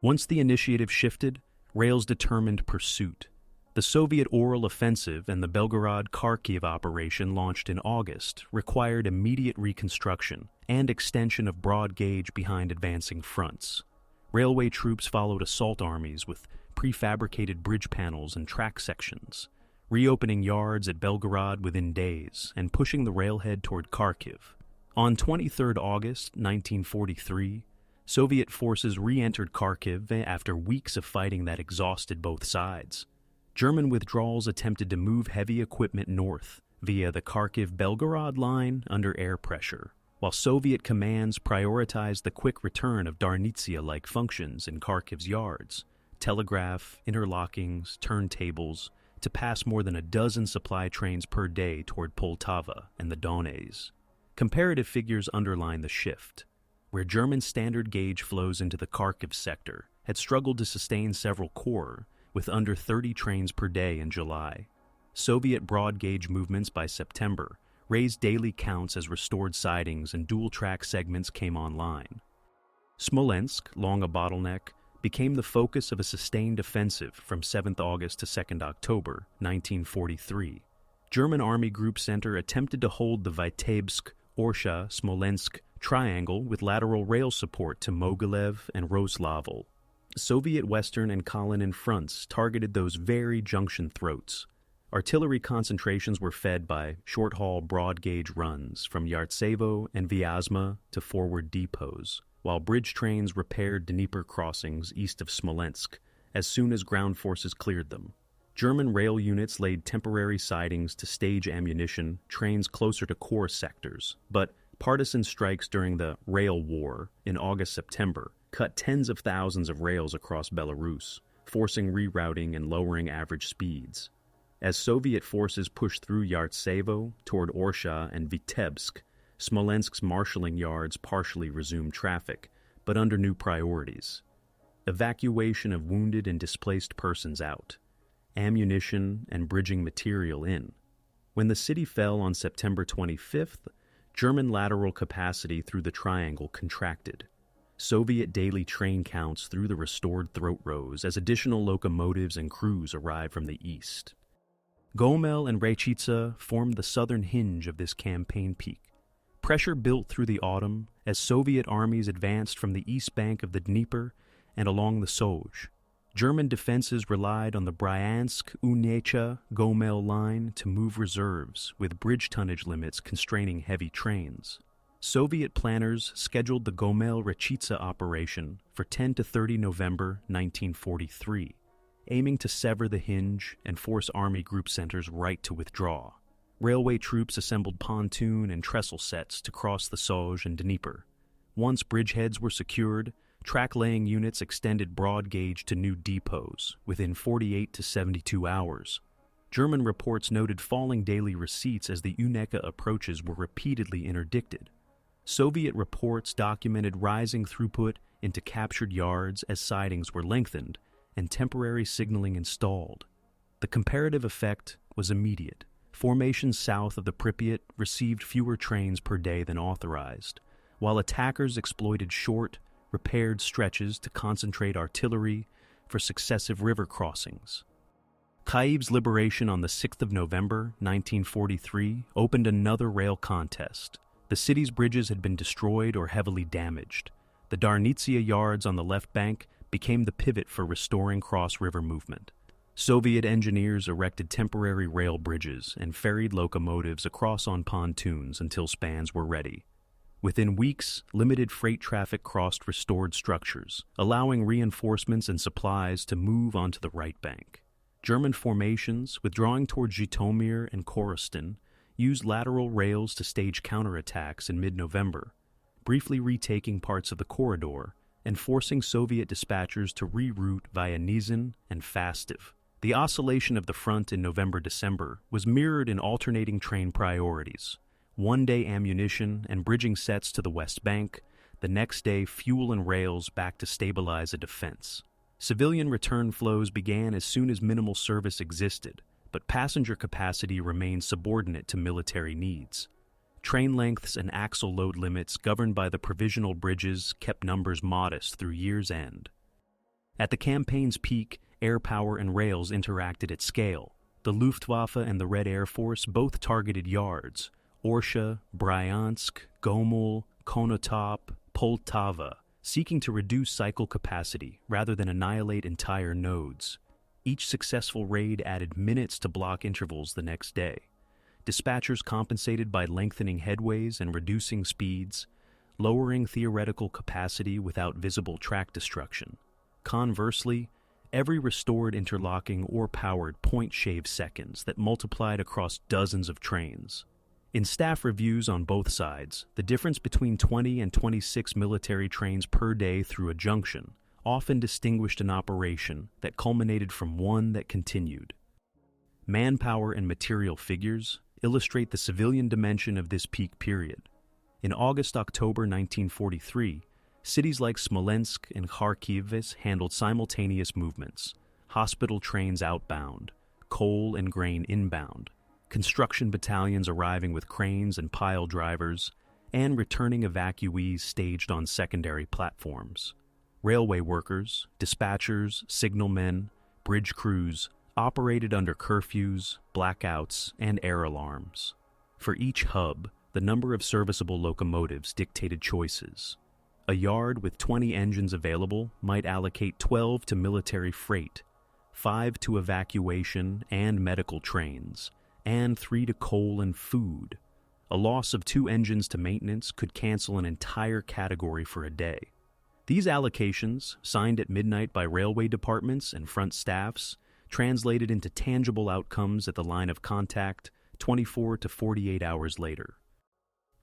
Once the initiative shifted, rails determined pursuit. The Soviet Orel offensive and the Belgorod-Kharkiv operation launched in August required immediate reconstruction and extension of broad gauge behind advancing fronts. Railway troops followed assault armies with prefabricated bridge panels and track sections, reopening yards at Belgorod within days and pushing the railhead toward Kharkiv. On 23 August 1943, Soviet forces re-entered Kharkiv after weeks of fighting that exhausted both sides. German withdrawals attempted to move heavy equipment north via the Kharkiv-Belgorod line under air pressure, while Soviet commands prioritized the quick return of Darnitsia-like functions in Kharkiv's yards, telegraph, interlockings, turntables, to pass more than a dozen supply trains per day toward Poltava and the Donets. Comparative figures underline the shift, where German standard gauge flows into the Kharkiv sector had struggled to sustain several corps with under 30 trains per day in July. Soviet broad gauge movements by September raised daily counts as restored sidings and dual-track segments came online. Smolensk, long a bottleneck, became the focus of a sustained offensive from 7th August to 2nd October 1943. German Army Group Center attempted to hold the Vitebsk, Orsha, Smolensk triangle with lateral rail support to Mogilev and Roslavl. Soviet Western and Kalinin fronts targeted those very junction throats. Artillery concentrations were fed by short-haul broad-gauge runs from Yartsevo and Vyazma to forward depots, while bridge trains repaired Dnieper crossings east of Smolensk as soon as ground forces cleared them. German rail units laid temporary sidings to stage ammunition trains closer to core sectors, but partisan strikes during the Rail War in August-September cut tens of thousands of rails across Belarus, forcing rerouting and lowering average speeds. As Soviet forces pushed through Yartsevo toward Orsha and Vitebsk, Smolensk's marshalling yards partially resumed traffic, but under new priorities. Evacuation of wounded and displaced persons out. Ammunition and bridging material in. When the city fell on September 25th, German lateral capacity through the triangle contracted. Soviet daily train counts through the restored throat rose as additional locomotives and crews arrived from the east. Gomel and Rechitsa formed the southern hinge of this campaign peak. Pressure built through the autumn as Soviet armies advanced from the east bank of the Dnieper and along the Soj. German defenses relied on the Bryansk-Unecha-Gomel line to move reserves, with bridge tonnage limits constraining heavy trains. Soviet planners scheduled the Gomel-Rechitsa operation for 10 to 30 November 1943. Aiming to sever the hinge and force Army Group Center's right to withdraw. Railway troops assembled pontoon and trestle sets to cross the Soj and Dnieper. Once bridgeheads were secured, track-laying units extended broad gauge to new depots within 48 to 72 hours. German reports noted falling daily receipts as the Unecha approaches were repeatedly interdicted. Soviet reports documented rising throughput into captured yards as sidings were lengthened and temporary signaling installed. The comparative effect was immediate. Formations south of the Pripyat received fewer trains per day than authorized, while attackers exploited short, repaired stretches to concentrate artillery for successive river crossings. Kyiv's liberation on the 6th of November, 1943, opened another rail contest. The city's bridges had been destroyed or heavily damaged. The Darnitsia yards on the left bank became the pivot for restoring cross-river movement. Soviet engineers erected temporary rail bridges and ferried locomotives across on pontoons until spans were ready. Within weeks, limited freight traffic crossed restored structures, allowing reinforcements and supplies to move onto the right bank. German formations, withdrawing toward Zhytomyr and Korostin, used lateral rails to stage counterattacks in mid-November, briefly retaking parts of the corridor and forcing Soviet dispatchers to reroute via Nizhyn and Fastiv. The oscillation of the front in November-December was mirrored in alternating train priorities. One day ammunition and bridging sets to the West Bank, the next day fuel and rails back to stabilize a defense. Civilian return flows began as soon as minimal service existed, but passenger capacity remained subordinate to military needs. Train lengths and axle load limits governed by the provisional bridges kept numbers modest through year's end. At the campaign's peak, air power and rails interacted at scale. The Luftwaffe and the Red Air Force both targeted yards, Orsha, Bryansk, Gomel, Konotop, Poltava, seeking to reduce cycle capacity rather than annihilate entire nodes. Each successful raid added minutes to block intervals the next day. Dispatchers compensated by lengthening headways and reducing speeds, lowering theoretical capacity without visible track destruction. Conversely, every restored interlocking or powered point shaved seconds that multiplied across dozens of trains. In staff reviews on both sides, the difference between 20 and 26 military trains per day through a junction often distinguished an operation that culminated from one that continued. Manpower and material figures illustrate the civilian dimension of this peak period. In August-October 1943, cities like Smolensk and Kharkiv handled simultaneous movements, hospital trains outbound, coal and grain inbound, construction battalions arriving with cranes and pile drivers, and returning evacuees staged on secondary platforms. Railway workers, dispatchers, signalmen, bridge crews operated under curfews, blackouts, and air alarms. For each hub, the number of serviceable locomotives dictated choices. A yard with 20 engines available might allocate 12 to military freight, 5 to evacuation and medical trains, and 3 to coal and food. A loss of 2 engines to maintenance could cancel an entire category for a day. These allocations, signed at midnight by railway departments and front staffs, translated into tangible outcomes at the line of contact 24 to 48 hours later.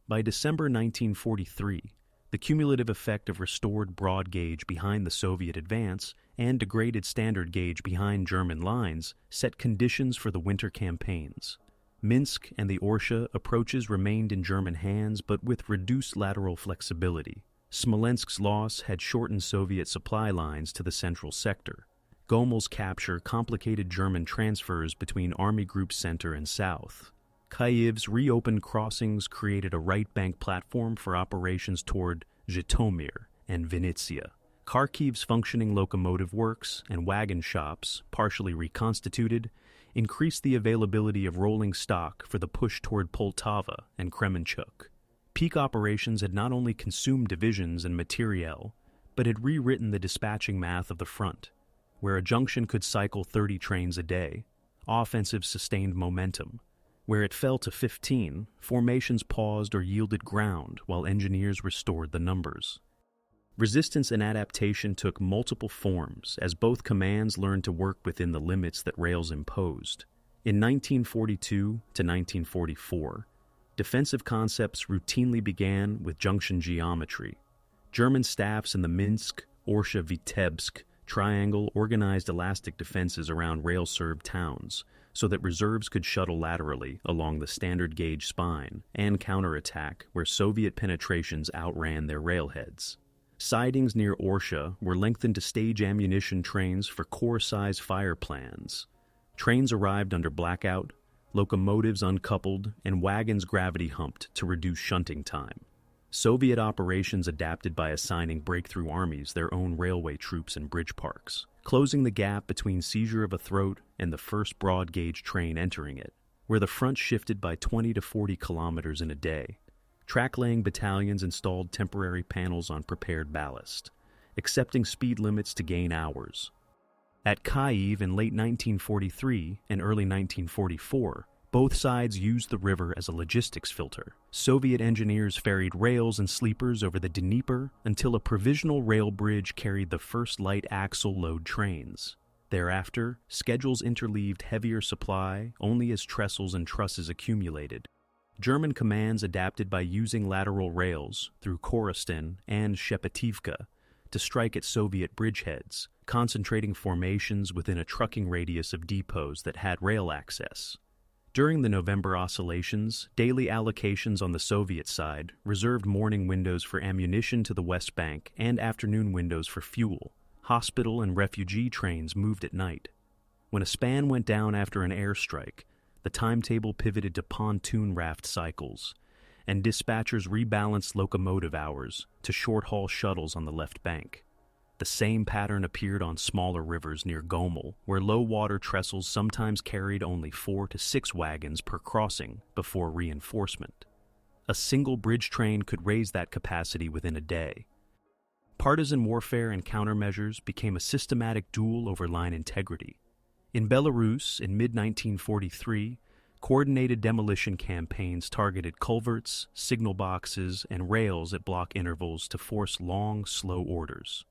By December 1943, the cumulative effect of restored broad gauge behind the Soviet advance and degraded standard gauge behind German lines set conditions for the winter campaigns. Minsk and the Orsha approaches remained in German hands, but with reduced lateral flexibility. Smolensk's loss had shortened Soviet supply lines to the central sector. Gomel's capture complicated German transfers between Army Group Center and South. Kyiv's reopened crossings created a right bank platform for operations toward Zhytomyr and Vinnytsia. Kharkiv's functioning locomotive works and wagon shops, partially reconstituted, increased the availability of rolling stock for the push toward Poltava and Kremenchuk. Peak operations had not only consumed divisions and materiel, but had rewritten the dispatching math of the front, where a junction could cycle 30 trains a day. Offensive sustained momentum. Where it fell to 15, formations paused or yielded ground while engineers restored the numbers. Resistance and adaptation took multiple forms as both commands learned to work within the limits that rails imposed. In 1942 to 1944, defensive concepts routinely began with junction geometry. German staffs in the Minsk, Orsha, Vitebsk triangle organized elastic defenses around rail-served towns, so that reserves could shuttle laterally along the standard gauge spine and counterattack where Soviet penetrations outran their railheads. Sidings near Orsha were lengthened to stage ammunition trains for corps-size fire plans. Trains arrived under blackout, locomotives uncoupled, and wagons gravity-humped to reduce shunting time. Soviet operations adapted by assigning breakthrough armies their own railway troops and bridge parks, closing the gap between seizure of a throat and the first broad-gauge train entering it, where the front shifted by 20 to 40 kilometers in a day. Track-laying battalions installed temporary panels on prepared ballast, accepting speed limits to gain hours. At Kyiv in late 1943 and early 1944, both sides used the river as a logistics filter. Soviet engineers ferried rails and sleepers over the Dnieper until a provisional rail bridge carried the first light axle load trains. Thereafter, schedules interleaved heavier supply only as trestles and trusses accumulated. German commands adapted by using lateral rails through Korostin and Shepetivka to strike at Soviet bridgeheads, concentrating formations within a trucking radius of depots that had rail access. During the November oscillations, daily allocations on the Soviet side reserved morning windows for ammunition to the West Bank and afternoon windows for fuel. Hospital and refugee trains moved at night. When a span went down after an airstrike, the timetable pivoted to pontoon raft cycles, and dispatchers rebalanced locomotive hours to short-haul shuttles on the left bank. The same pattern appeared on smaller rivers near Gomel, where low-water trestles sometimes carried only 4 to 6 wagons per crossing before reinforcement. A single bridge train could raise that capacity within a day. Partisan warfare and countermeasures became a systematic duel over line integrity. In Belarus, in mid-1943, coordinated demolition campaigns targeted culverts, signal boxes, and rails at block intervals to force long, slow orders.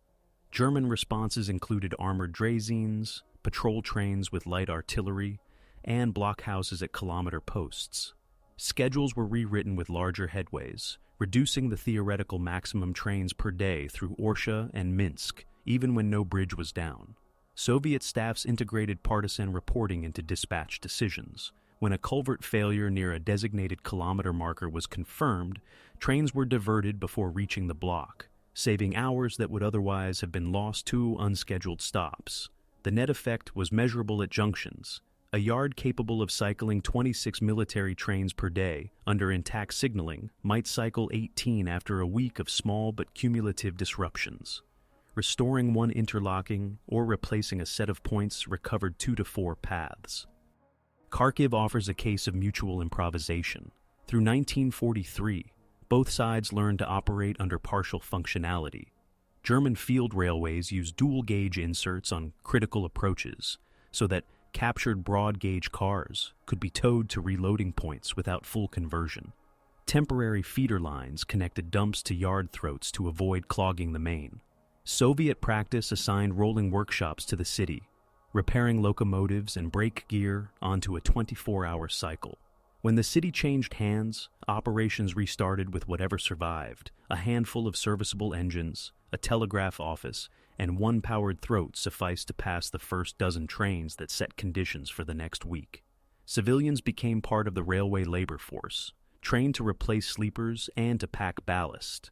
German responses included armored draisines, patrol trains with light artillery, and blockhouses at kilometer posts. Schedules were rewritten with larger headways, reducing the theoretical maximum trains per day through Orsha and Minsk, even when no bridge was down. Soviet staffs integrated partisan reporting into dispatch decisions. When a culvert failure near a designated kilometer marker was confirmed, trains were diverted before reaching the block, saving hours that would otherwise have been lost to unscheduled stops. The net effect was measurable at junctions. A yard capable of cycling 26 military trains per day under intact signaling might cycle 18 after a week of small but cumulative disruptions. restoring one interlocking or replacing a set of points recovered 2 to 4 paths. Kharkiv offers a case of mutual improvisation. Through 1943, both sides learned to operate under partial functionality. German field railways used dual-gauge inserts on critical approaches so that captured broad-gauge cars could be towed to reloading points without full conversion. Temporary feeder lines connected dumps to yard throats to avoid clogging the main. Soviet practice assigned rolling workshops to the city, repairing locomotives and brake gear onto a 24-hour cycle. When the city changed hands, operations restarted with whatever survived: a handful of serviceable engines, a telegraph office, and one powered throat sufficed to pass the first dozen trains that set conditions for the next week. Civilians became part of the railway labor force, trained to replace sleepers and to pack ballast.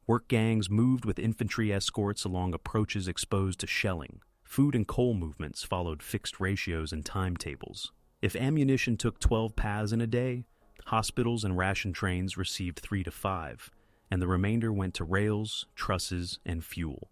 Work gangs moved with infantry escorts along approaches exposed to shelling. Food and coal movements followed fixed ratios and timetables. If ammunition took 12 paths in a day, hospitals and ration trains received 3 to 5, and the remainder went to rails, trusses, and fuel.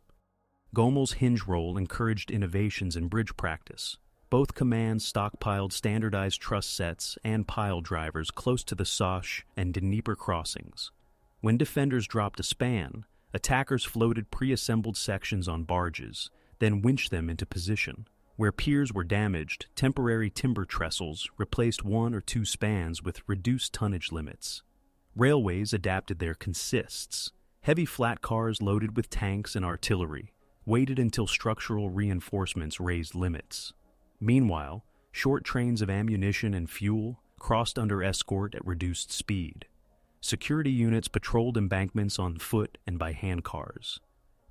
Gomel's hinge roll encouraged innovations in bridge practice. Both commands stockpiled standardized truss sets and pile drivers close to the Soch and Dnieper crossings. When defenders dropped a span, attackers floated pre-assembled sections on barges, then winched them into position. Where piers were damaged, temporary timber trestles replaced 1 or 2 spans with reduced tonnage limits. Railways adapted their consists. Heavy flat cars loaded with tanks and artillery waited until structural reinforcements raised limits. Meanwhile, short trains of ammunition and fuel crossed under escort at reduced speed. Security units patrolled embankments on foot and by handcars.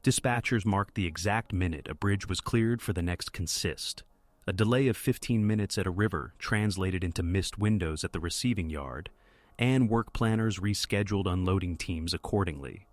Dispatchers marked the exact minute a bridge was cleared for the next consist. A delay of 15 minutes at a river translated into missed windows at the receiving yard, and work planners rescheduled unloading teams accordingly.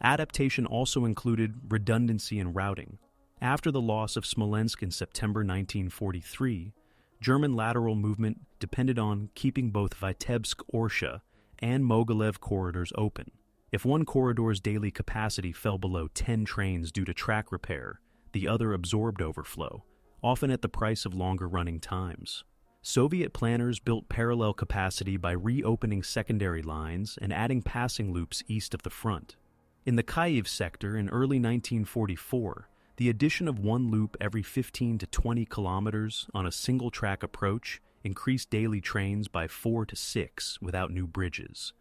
Adaptation also included redundancy in routing. After the loss of Smolensk in September 1943, German lateral movement depended on keeping both Vitebsk-Orsha and Mogilev corridors open. If one corridor's daily capacity fell below 10 trains due to track repair, the other absorbed overflow, often at the price of longer running times. Soviet planners built parallel capacity by reopening secondary lines and adding passing loops east of the front. In the Kyiv sector in early 1944, the addition of one loop every 15 to 20 kilometers on a single-track approach increased daily trains by 4 to 6 without new bridges,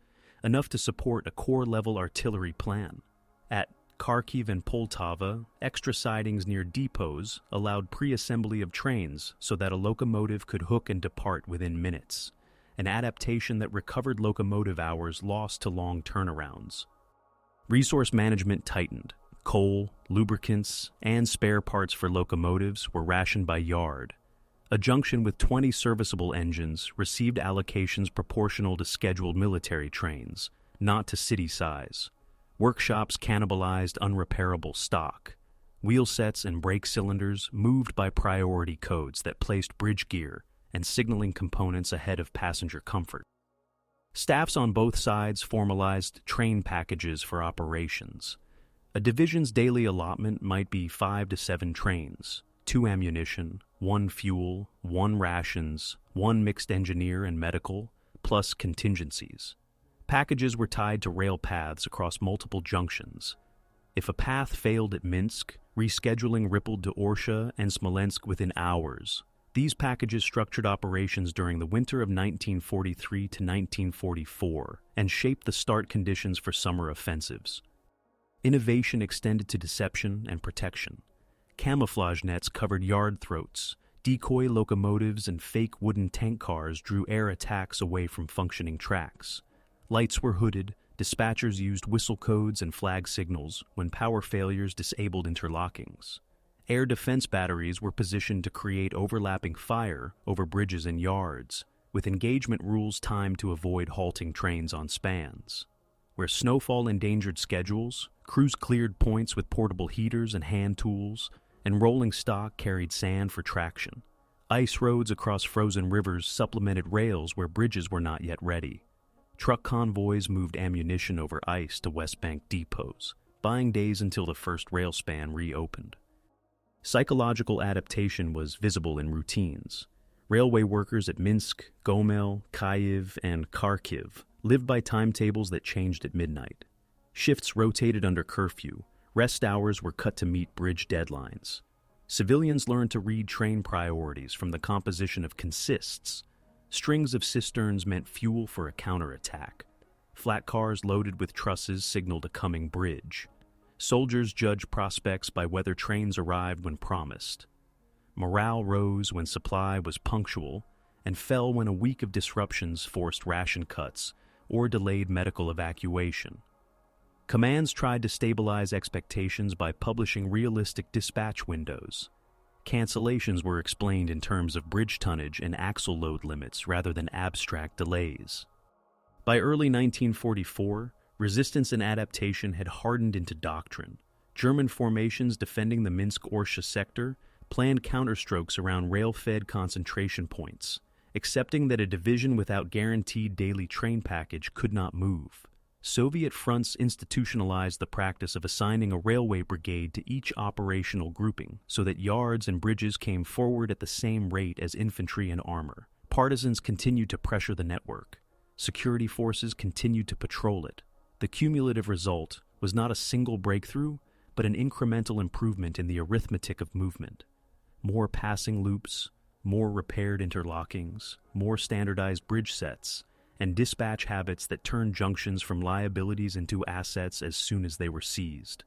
enough to support a core-level artillery plan. At Kharkiv and Poltava, extra sidings near depots allowed pre-assembly of trains so that a locomotive could hook and depart within minutes, an adaptation that recovered locomotive hours lost to long turnarounds. Resource management tightened. Coal, lubricants, and spare parts for locomotives were rationed by yard. A junction with 20 serviceable engines received allocations proportional to scheduled military trains, not to city size. Workshops cannibalized unrepairable stock. Wheel sets and brake cylinders moved by priority codes that placed bridge gear and signaling components ahead of passenger comfort. Staffs on both sides formalized train packages for operations. A division's daily allotment might be 5 to 7 trains, 2 ammunition, 1 fuel, 1 rations, 1 mixed engineer and medical, plus contingencies. Packages were tied to rail paths across multiple junctions. If a path failed at Minsk, rescheduling rippled to Orsha and Smolensk within hours. These packages structured operations during the winter of 1943 to 1944 and shaped the start conditions for summer offensives. Innovation extended to deception and protection. Camouflage nets covered yard throats. Decoy locomotives and fake wooden tank cars drew air attacks away from functioning tracks. Lights were hooded. Dispatchers used whistle codes and flag signals when power failures disabled interlockings. Air defense batteries were positioned to create overlapping fire over bridges and yards, with engagement rules timed to avoid halting trains on spans. Where snowfall endangered schedules, crews cleared points with portable heaters and hand tools, and rolling stock carried sand for traction. Ice roads across frozen rivers supplemented rails where bridges were not yet ready. Truck convoys moved ammunition over ice to West Bank depots. buying days until the first rail span reopened. Psychological adaptation was visible in routines. Railway workers at Minsk, Gomel, Kyiv, and Kharkiv lived by timetables that changed at midnight. Shifts rotated under curfew. Rest hours were cut to meet bridge deadlines. Civilians learned to read train priorities from the composition of consists. Strings of cisterns meant fuel for a counterattack. Flat cars loaded with trusses signaled a coming bridge. Soldiers judged prospects by whether trains arrived when promised. Morale rose when supply was punctual and fell when a week of disruptions forced ration cuts or delayed medical evacuation. Commands tried to stabilize expectations by publishing realistic dispatch windows. Cancellations were explained in terms of bridge tonnage and axle load limits rather than abstract delays. By early 1944, resistance and adaptation had hardened into doctrine. German formations defending the Minsk-Orsha sector planned counterstrokes around rail-fed concentration points, accepting that a division without guaranteed daily train package could not move. Soviet fronts institutionalized the practice of assigning a railway brigade to each operational grouping so that yards and bridges came forward at the same rate as infantry and armor. Partisans continued to pressure the network. Security forces continued to patrol it. The cumulative result was not a single breakthrough, but an incremental improvement in the arithmetic of movement. More passing loops, more repaired interlockings, more standardized bridge sets, and dispatch habits that turned junctions from liabilities into assets as soon as they were seized.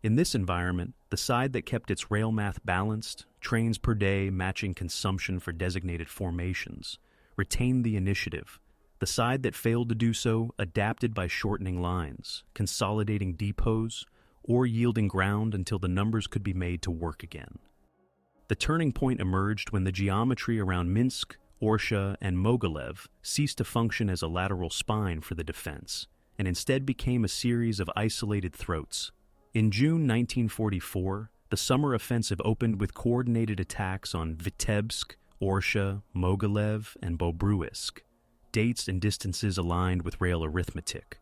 In this environment, the side that kept its rail math balanced, trains per day matching consumption for designated formations, retained the initiative. The side that failed to do so adapted by shortening lines, consolidating depots, or yielding ground until the numbers could be made to work again. The turning point emerged when the geometry around Minsk, Orsha, and Mogilev ceased to function as a lateral spine for the defense, and instead became a series of isolated throats. In June 1944, the summer offensive opened with coordinated attacks on Vitebsk, Orsha, Mogilev, and Bobruisk. Dates and distances aligned with rail arithmetic.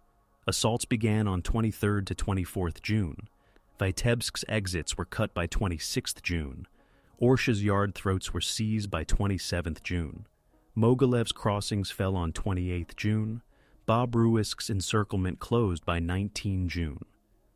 Assaults began on 23rd to 24th June. Vitebsk's exits were cut by 26th June. Orsha's yard throats were seized by 27th June. Mogilev's crossings fell on 28th June. Bobruisk's encirclement closed by 19 June.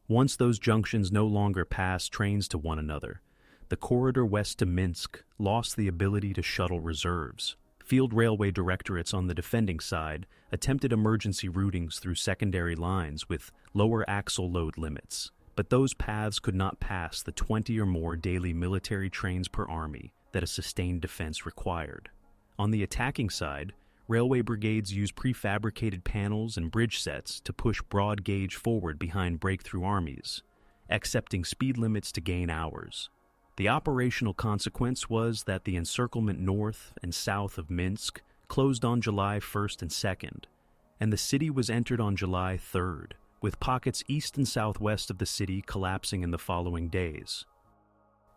Once those junctions no longer passed trains to one another, the corridor west to Minsk lost the ability to shuttle reserves. Field railway directorates on the defending side attempted emergency routings through secondary lines with lower axle load limits, but those paths could not pass the 20 or more daily military trains per army that a sustained defense required. On the attacking side, railway brigades used prefabricated panels and bridge sets to push broad gauge forward behind breakthrough armies, accepting speed limits to gain hours. The operational consequence was that the encirclement north and south of Minsk closed on July 1st and 2nd, and the city was entered on July 3rd, with pockets east and southwest of the city collapsing in the following days.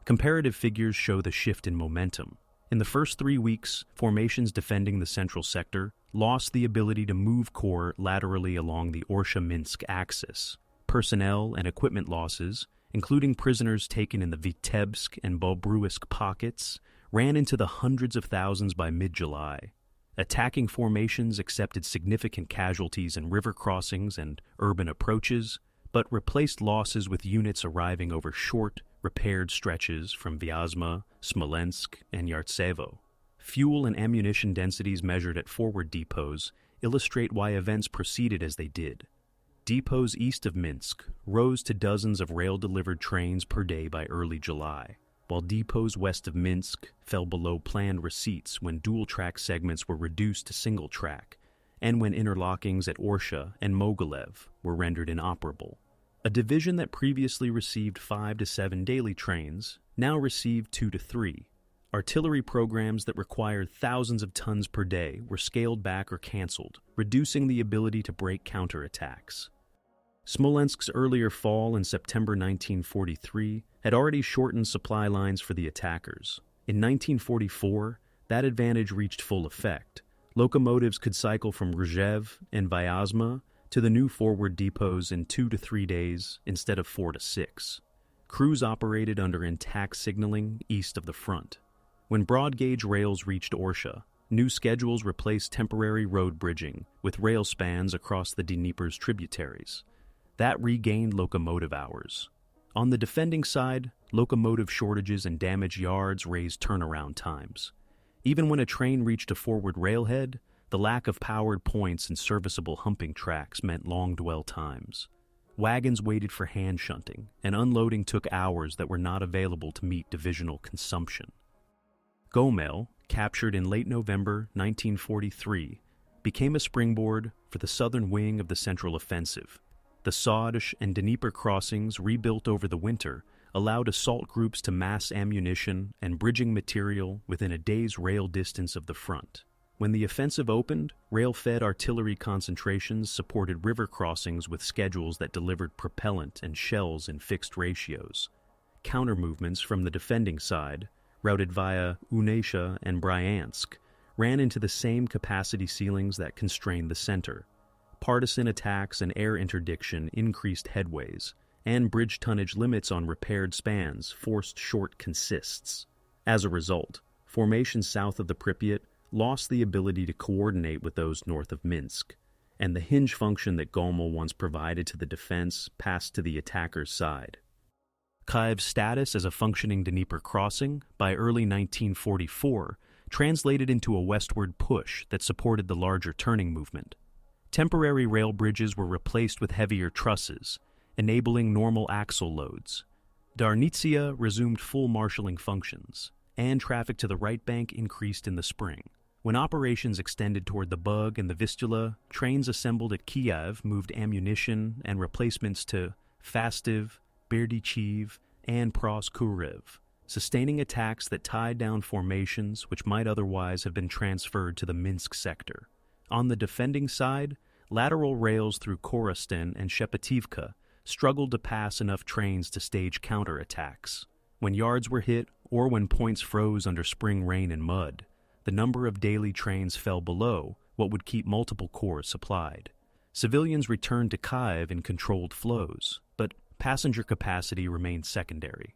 Comparative figures show the shift in momentum. In the first 3 weeks, formations defending the central sector lost the ability to move corps laterally along the Orsha-Minsk axis. Personnel and equipment losses, including prisoners taken in the Vitebsk and Bobruisk pockets, ran into the hundreds of thousands by mid-July. Attacking formations accepted significant casualties in river crossings and urban approaches, but replaced losses with units arriving over short, repaired stretches from Vyazma, Smolensk, and Yartsevo. Fuel and ammunition densities measured at forward depots illustrate why events proceeded as they did. Depots east of Minsk rose to dozens of rail-delivered trains per day by early July, while depots west of Minsk fell below planned receipts when dual-track segments were reduced to single-track, and when interlockings at Orsha and Mogilev were rendered inoperable. A division that previously received 5 to 7 daily trains now received 2 to 3. Artillery programs that required thousands of tons per day were scaled back or canceled, reducing the ability to break counterattacks. Smolensk's earlier fall in September 1943 had already shortened supply lines for the attackers. In 1944, that advantage reached full effect. Locomotives could cycle from Rzhev and Vyazma to the new forward depots in 2 to 3 days instead of 4 to 6. Crews operated under intact signaling east of the front. When broad-gauge rails reached Orsha, new schedules replaced temporary road bridging with rail spans across the Dnieper's tributaries. That regained locomotive hours. On the defending side, locomotive shortages and damaged yards raised turnaround times. Even when a train reached a forward railhead, the lack of powered points and serviceable humping tracks meant long dwell times. Wagons waited for hand shunting, and unloading took hours that were not available to meet divisional consumption. Gomel, captured in late November 1943, became a springboard for the southern wing of the Central Offensive. The Soj and Dnieper crossings, rebuilt over the winter, allowed assault groups to mass ammunition and bridging material within a day's rail distance of the front. When the offensive opened, rail-fed artillery concentrations supported river crossings with schedules that delivered propellant and shells in fixed ratios. Counter-movements from the defending side, routed via Unesha and Bryansk, ran into the same capacity ceilings that constrained the center. Partisan attacks and air interdiction increased headways, and bridge tonnage limits on repaired spans forced short consists. As a result, formations south of the Pripyat lost the ability to coordinate with those north of Minsk, and the hinge function that Gomel once provided to the defense passed to the attacker's side. Kyiv's status as a functioning Dnieper crossing by early 1944 translated into a westward push that supported the larger turning movement. Temporary rail bridges were replaced with heavier trusses, enabling normal axle loads. Darnitsia resumed full marshalling functions, and traffic to the right bank increased in the spring. When operations extended toward the Bug and the Vistula, trains assembled at Kiev moved ammunition and replacements to Fastiv, Berdichev, and Proskuriv, sustaining attacks that tied down formations which might otherwise have been transferred to the Minsk sector. On the defending side, lateral rails through Korostin and Shepativka struggled to pass enough trains to stage counterattacks. When yards were hit, or when points froze under spring rain and mud, the number of daily trains fell below what would keep multiple corps supplied. Civilians returned to Kyiv in controlled flows, but passenger capacity remained secondary.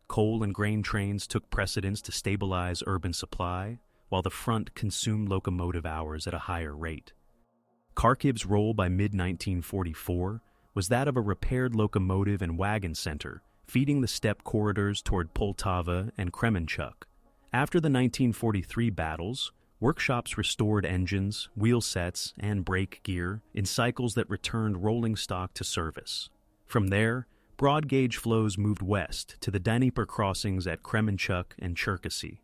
Coal and grain trains took precedence to stabilize urban supply, while the front consumed locomotive hours at a higher rate. Kharkiv's role by mid-1944 was that of a repaired locomotive and wagon center, feeding the steppe corridors toward Poltava and Kremenchuk. After the 1943 battles, workshops restored engines, wheel sets, and brake gear in cycles that returned rolling stock to service. From there, broad-gauge flows moved west to the Dnieper crossings at Kremenchuk and Cherkasy.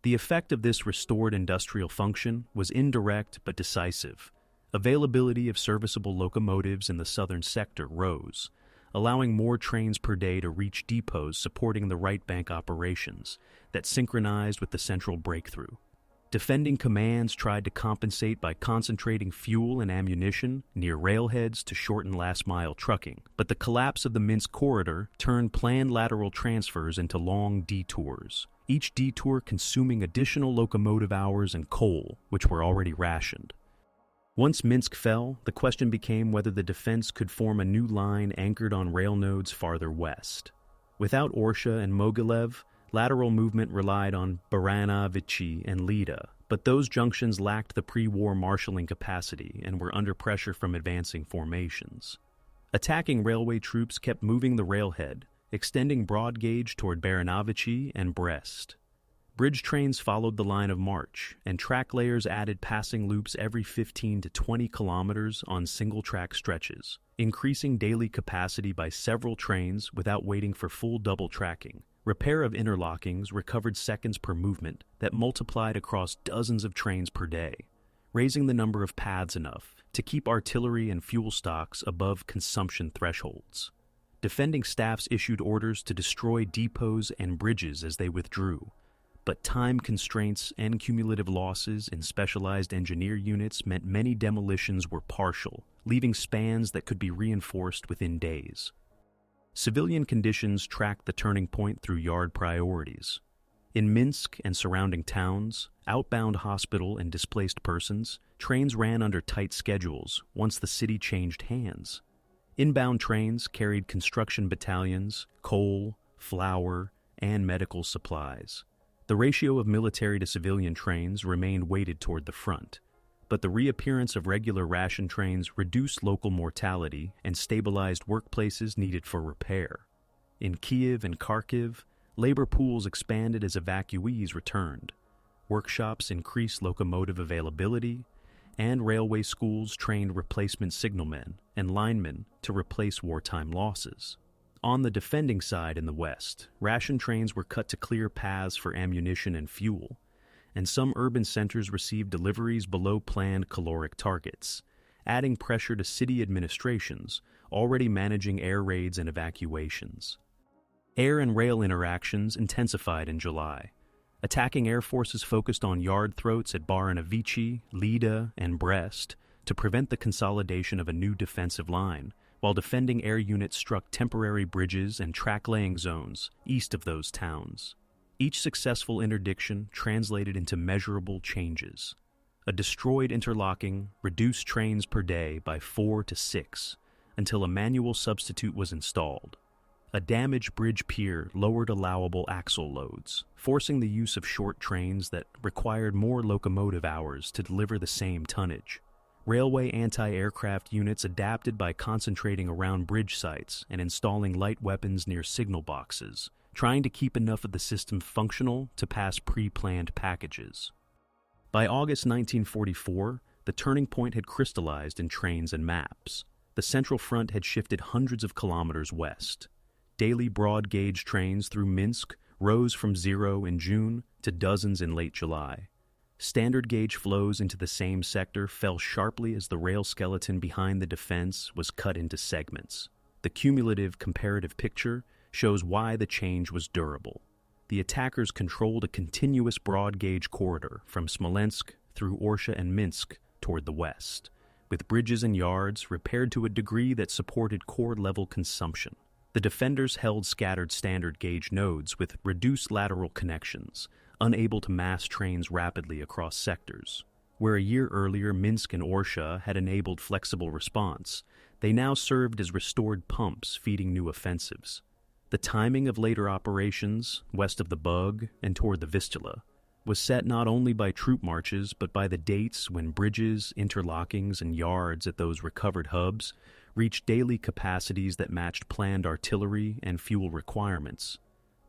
The effect of this restored industrial function was indirect but decisive. Availability of serviceable locomotives in the southern sector rose, allowing more trains per day to reach depots supporting the right bank operations that synchronized with the central breakthrough. Defending commands tried to compensate by concentrating fuel and ammunition near railheads to shorten last-mile trucking, but the collapse of the Minsk corridor turned planned lateral transfers into long detours, each detour consuming additional locomotive hours and coal, which were already rationed. Once Minsk fell, the question became whether the defense could form a new line anchored on rail nodes farther west. Without Orsha and Mogilev, lateral movement relied on Baranovichi and Lida, but those junctions lacked the pre-war marshalling capacity and were under pressure from advancing formations. Attacking railway troops kept moving the railhead, extending broad gauge toward Baranovichi and Brest. Bridge trains followed the line of march, and track layers added passing loops every 15 to 20 kilometers on single-track stretches, increasing daily capacity by several trains without waiting for full double tracking. Repair of interlockings recovered seconds per movement that multiplied across dozens of trains per day, raising the number of paths enough to keep artillery and fuel stocks above consumption thresholds. Defending staffs issued orders to destroy depots and bridges as they withdrew, but time constraints and cumulative losses in specialized engineer units meant many demolitions were partial, leaving spans that could be reinforced within days. Civilian conditions tracked the turning point through yard priorities. In Minsk and surrounding towns, outbound hospital and displaced persons, trains ran under tight schedules once the city changed hands. Inbound trains carried construction battalions, coal, flour, and medical supplies. The ratio of military to civilian trains remained weighted toward the front, but the reappearance of regular ration trains reduced local mortality and stabilized workplaces needed for repair. In Kiev and Kharkiv, labor pools expanded as evacuees returned. Workshops increased locomotive availability, and railway schools trained replacement signalmen and linemen to replace wartime losses. On the defending side in the west, ration trains were cut to clear paths for ammunition and fuel, and some urban centers received deliveries below planned caloric targets, adding pressure to city administrations already managing air raids and evacuations. Air and rail interactions intensified in July. Attacking air forces focused on yard throats at Baranovichi, Lida, and Brest to prevent the consolidation of a new defensive line, while defending air units struck temporary bridges and track-laying zones east of those towns. Each successful interdiction translated into measurable changes. A destroyed interlocking reduced trains per day by 4 to 6 until a manual substitute was installed. A damaged bridge pier lowered allowable axle loads, forcing the use of short trains that required more locomotive hours to deliver the same tonnage. Railway anti-aircraft units adapted by concentrating around bridge sites and installing light weapons near signal boxes, trying to keep enough of the system functional to pass pre-planned packages. By August 1944, the turning point had crystallized in trains and maps. The Central Front had shifted hundreds of kilometers west. Daily broad-gauge trains through Minsk rose from 0 in June to dozens in late July. Standard gauge flows into the same sector fell sharply as the rail skeleton behind the defense was cut into segments. The cumulative comparative picture shows why the change was durable. The attackers controlled a continuous broad-gauge corridor from Smolensk through Orsha and Minsk toward the west, with bridges and yards repaired to a degree that supported core-level consumption. The defenders held scattered standard gauge nodes with reduced lateral connections, unable to mass trains rapidly across sectors. Where a year earlier Minsk and Orsha had enabled flexible response, they now served as restored pumps feeding new offensives. The timing of later operations, west of the Bug and toward the Vistula, was set not only by troop marches but by the dates when bridges, interlockings, and yards at those recovered hubs reached daily capacities that matched planned artillery and fuel requirements.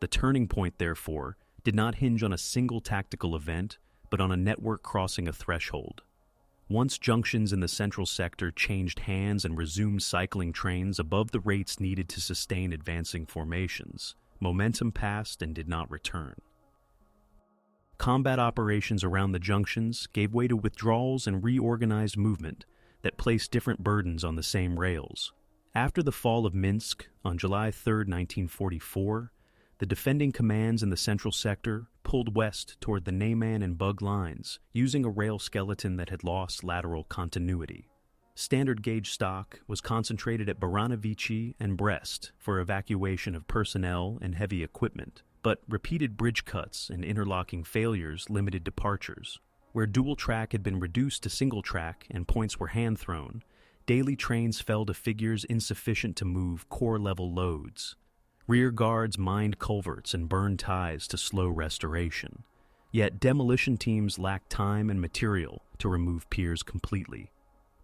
The turning point, therefore, did not hinge on a single tactical event, but on a network crossing a threshold. Once junctions in the central sector changed hands and resumed cycling trains above the rates needed to sustain advancing formations, momentum passed and did not return. Combat operations around the junctions gave way to withdrawals and reorganized movement that placed different burdens on the same rails. After the fall of Minsk on July 3, 1944, the defending commands in the central sector pulled west toward the Neyman and Bug lines, using a rail skeleton that had lost lateral continuity. Standard gauge stock was concentrated at Baranovichi and Brest for evacuation of personnel and heavy equipment, but repeated bridge cuts and interlocking failures limited departures. Where dual track had been reduced to single track and points were hand-thrown, daily trains fell to figures insufficient to move core-level loads. Rear guards mined culverts and burned ties to slow restoration. Yet demolition teams lacked time and material to remove piers completely.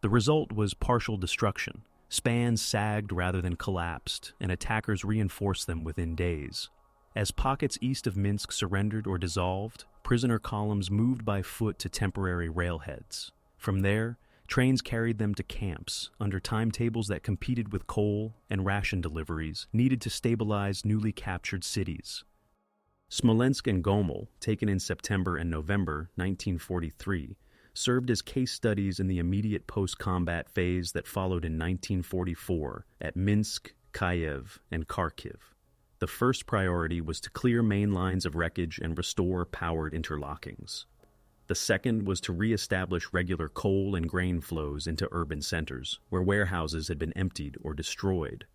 The result was partial destruction. Spans sagged rather than collapsed, and attackers reinforced them within days. As pockets east of Minsk surrendered or dissolved, prisoner columns moved by foot to temporary railheads. From there, trains carried them to camps under timetables that competed with coal and ration deliveries needed to stabilize newly captured cities. Smolensk and Gomel, taken in September and November 1943, served as case studies in the immediate post-combat phase that followed in 1944 at Minsk, Kyiv, and Kharkiv. The first priority was to clear main lines of wreckage and restore powered interlockings. The second was to re-establish regular coal and grain flows into urban centers, where warehouses had been emptied or destroyed.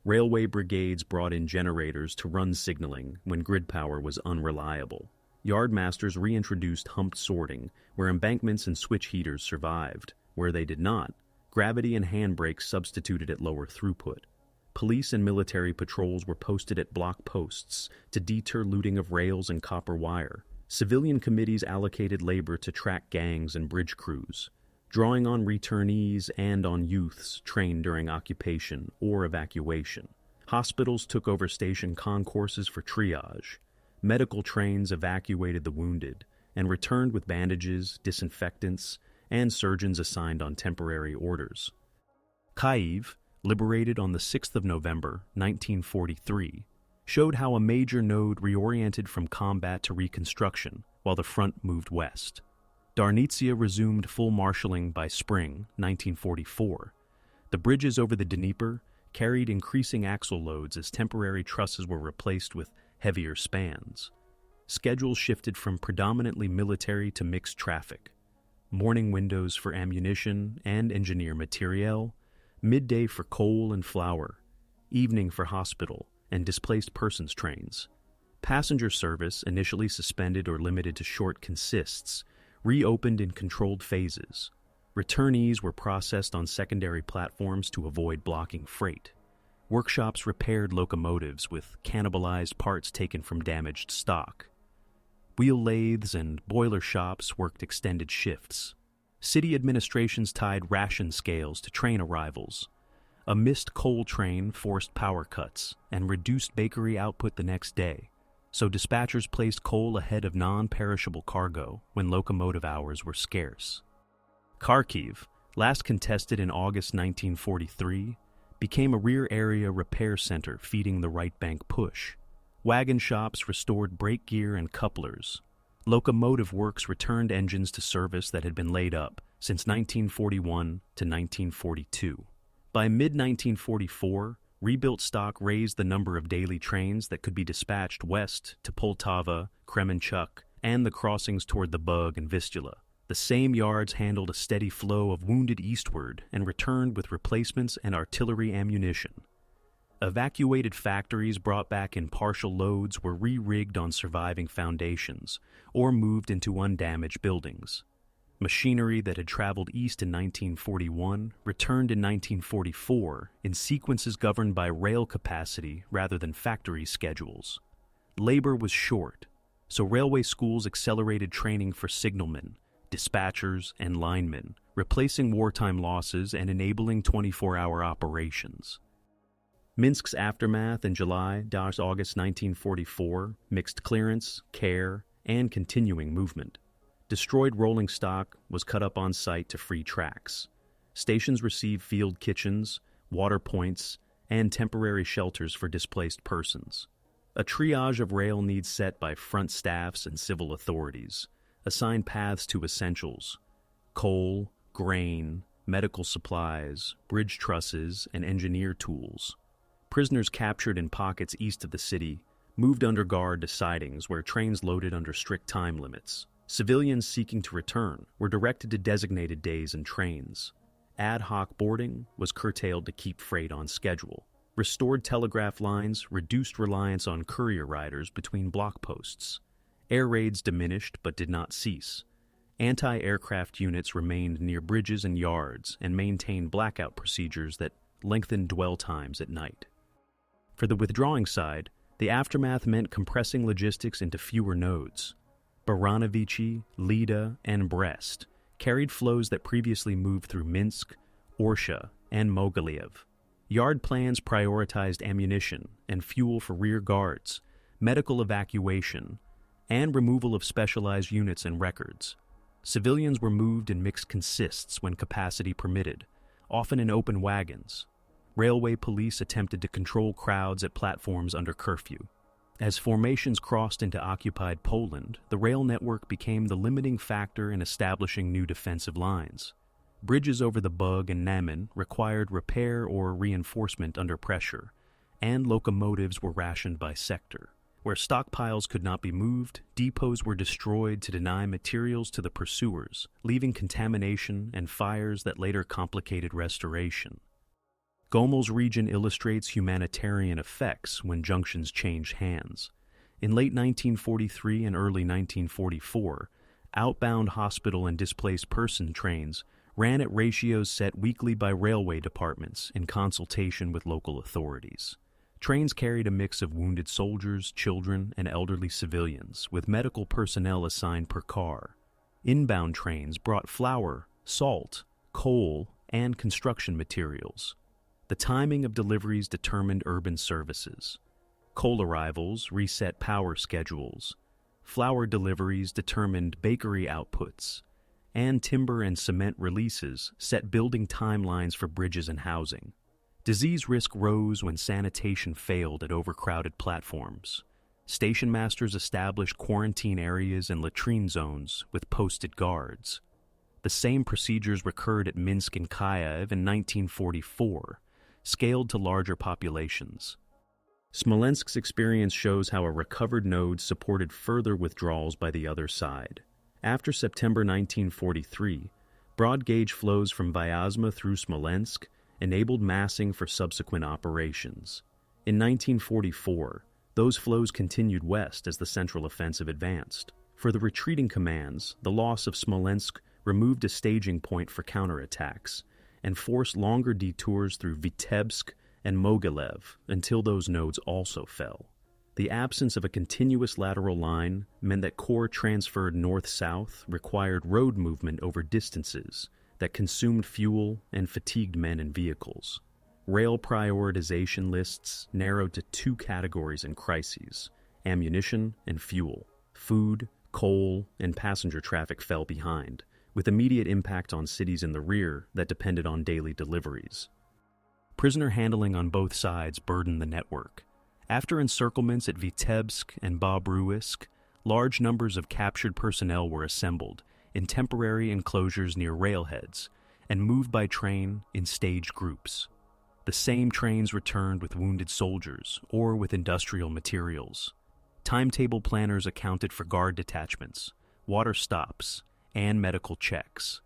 Railway brigades brought in generators to run signaling when grid power was unreliable. Yardmasters reintroduced humped sorting, where embankments and switch heaters survived. Where they did not, gravity and handbrakes substituted at lower throughput. Police and military patrols were posted at block posts to deter looting of rails and copper wire. Civilian committees allocated labor to track gangs and bridge crews, drawing on returnees and on youths trained during occupation or evacuation. Hospitals took over station concourses for triage. Medical trains evacuated the wounded and returned with bandages, disinfectants, and surgeons assigned on temporary orders. Kyiv, liberated on the 6th of November, 1943, showed how a major node reoriented from combat to reconstruction while the front moved west. Darnitsia resumed full marshalling by spring 1944. The bridges over the Dnieper carried increasing axle loads as temporary trusses were replaced with heavier spans. Schedules shifted from predominantly military to mixed traffic. Morning windows for ammunition and engineer materiel, midday for coal and flour, evening for hospital and displaced persons trains. Passenger service, initially suspended or limited to short consists, reopened in controlled phases. Returnees were processed on secondary platforms to avoid blocking freight. Workshops repaired locomotives with cannibalized parts taken from damaged stock. Wheel lathes and boiler shops worked extended shifts. City administrations tied ration scales to train arrivals. A missed coal train forced power cuts and reduced bakery output the next day, so dispatchers placed coal ahead of non-perishable cargo when locomotive hours were scarce. Kharkiv, last contested in August 1943, became a rear area repair center feeding the right bank push. Wagon shops restored brake gear and couplers. Locomotive works returned engines to service that had been laid up since 1941 to 1942. By mid-1944, rebuilt stock raised the number of daily trains that could be dispatched west to Poltava, Kremenchuk, and the crossings toward the Bug and Vistula. The same yards handled a steady flow of wounded eastward and returned with replacements and artillery ammunition. Evacuated factories brought back in partial loads were re-rigged on surviving foundations or moved into undamaged buildings. Machinery that had traveled east in 1941 returned in 1944 in sequences governed by rail capacity rather than factory schedules. Labor was short, so railway schools accelerated training for signalmen, dispatchers, and linemen, replacing wartime losses and enabling 24-hour operations. Minsk's aftermath in July-August 1944 mixed clearance, care, and continuing movement. Destroyed rolling stock was cut up on site to free tracks. Stations received field kitchens, water points, and temporary shelters for displaced persons. A triage of rail needs set by front staffs and civil authorities assigned paths to essentials: coal, grain, medical supplies, bridge trusses, and engineer tools. Prisoners captured in pockets east of the city moved under guard to sidings where trains loaded under strict time limits. Civilians seeking to return were directed to designated days and trains. Ad hoc boarding was curtailed to keep freight on schedule. Restored telegraph lines reduced reliance on courier riders between block posts. Air raids diminished but did not cease. Anti-aircraft units remained near bridges and yards and maintained blackout procedures that lengthened dwell times at night. For the withdrawing side, the aftermath meant compressing logistics into fewer nodes. Baranovichi, Lida, and Brest carried flows that previously moved through Minsk, Orsha, and Mogilev. Yard plans prioritized ammunition and fuel for rear guards, medical evacuation, and removal of specialized units and records. Civilians were moved in mixed consists when capacity permitted, often in open wagons. Railway police attempted to control crowds at platforms under curfew. As formations crossed into occupied Poland, the rail network became the limiting factor in establishing new defensive lines. Bridges over the Bug and Namen required repair or reinforcement under pressure, and locomotives were rationed by sector. Where stockpiles could not be moved, depots were destroyed to deny materials to the pursuers, leaving contamination and fires that later complicated restoration. Gomel's region illustrates humanitarian effects when junctions change hands. In late 1943 and early 1944, outbound hospital and displaced person trains ran at ratios set weekly by railway departments in consultation with local authorities. Trains carried a mix of wounded soldiers, children, and elderly civilians, with medical personnel assigned per car. Inbound trains brought flour, salt, coal, and construction materials. The timing of deliveries determined urban services. Coal arrivals reset power schedules. Flour deliveries determined bakery outputs. And timber and cement releases set building timelines for bridges and housing. Disease risk rose when sanitation failed at overcrowded platforms. Station masters established quarantine areas and latrine zones with posted guards. The same procedures recurred at Minsk and Kyiv in 1944, scaled to larger populations. Smolensk's experience shows how a recovered node supported further withdrawals by the other side. After September 1943, broad-gauge flows from Vyazma through Smolensk enabled massing for subsequent operations. In 1944, those flows continued west as the Central Offensive advanced. For the retreating commands, the loss of Smolensk removed a staging point for counterattacks and forced longer detours through Vitebsk and Mogilev until those nodes also fell. The absence of a continuous lateral line meant that corps transferred north-south required road movement over distances that consumed fuel and fatigued men and vehicles. Rail prioritization lists narrowed to two categories in crises: ammunition and fuel. Food, coal, and passenger traffic fell behind, with immediate impact on cities in the rear that depended on daily deliveries. Prisoner handling on both sides burdened the network. After encirclements at Vitebsk and Bobruisk, large numbers of captured personnel were assembled in temporary enclosures near railheads and moved by train in staged groups. The same trains returned with wounded soldiers or with industrial materials. Timetable planners accounted for guard detachments, water stops, and medical checks.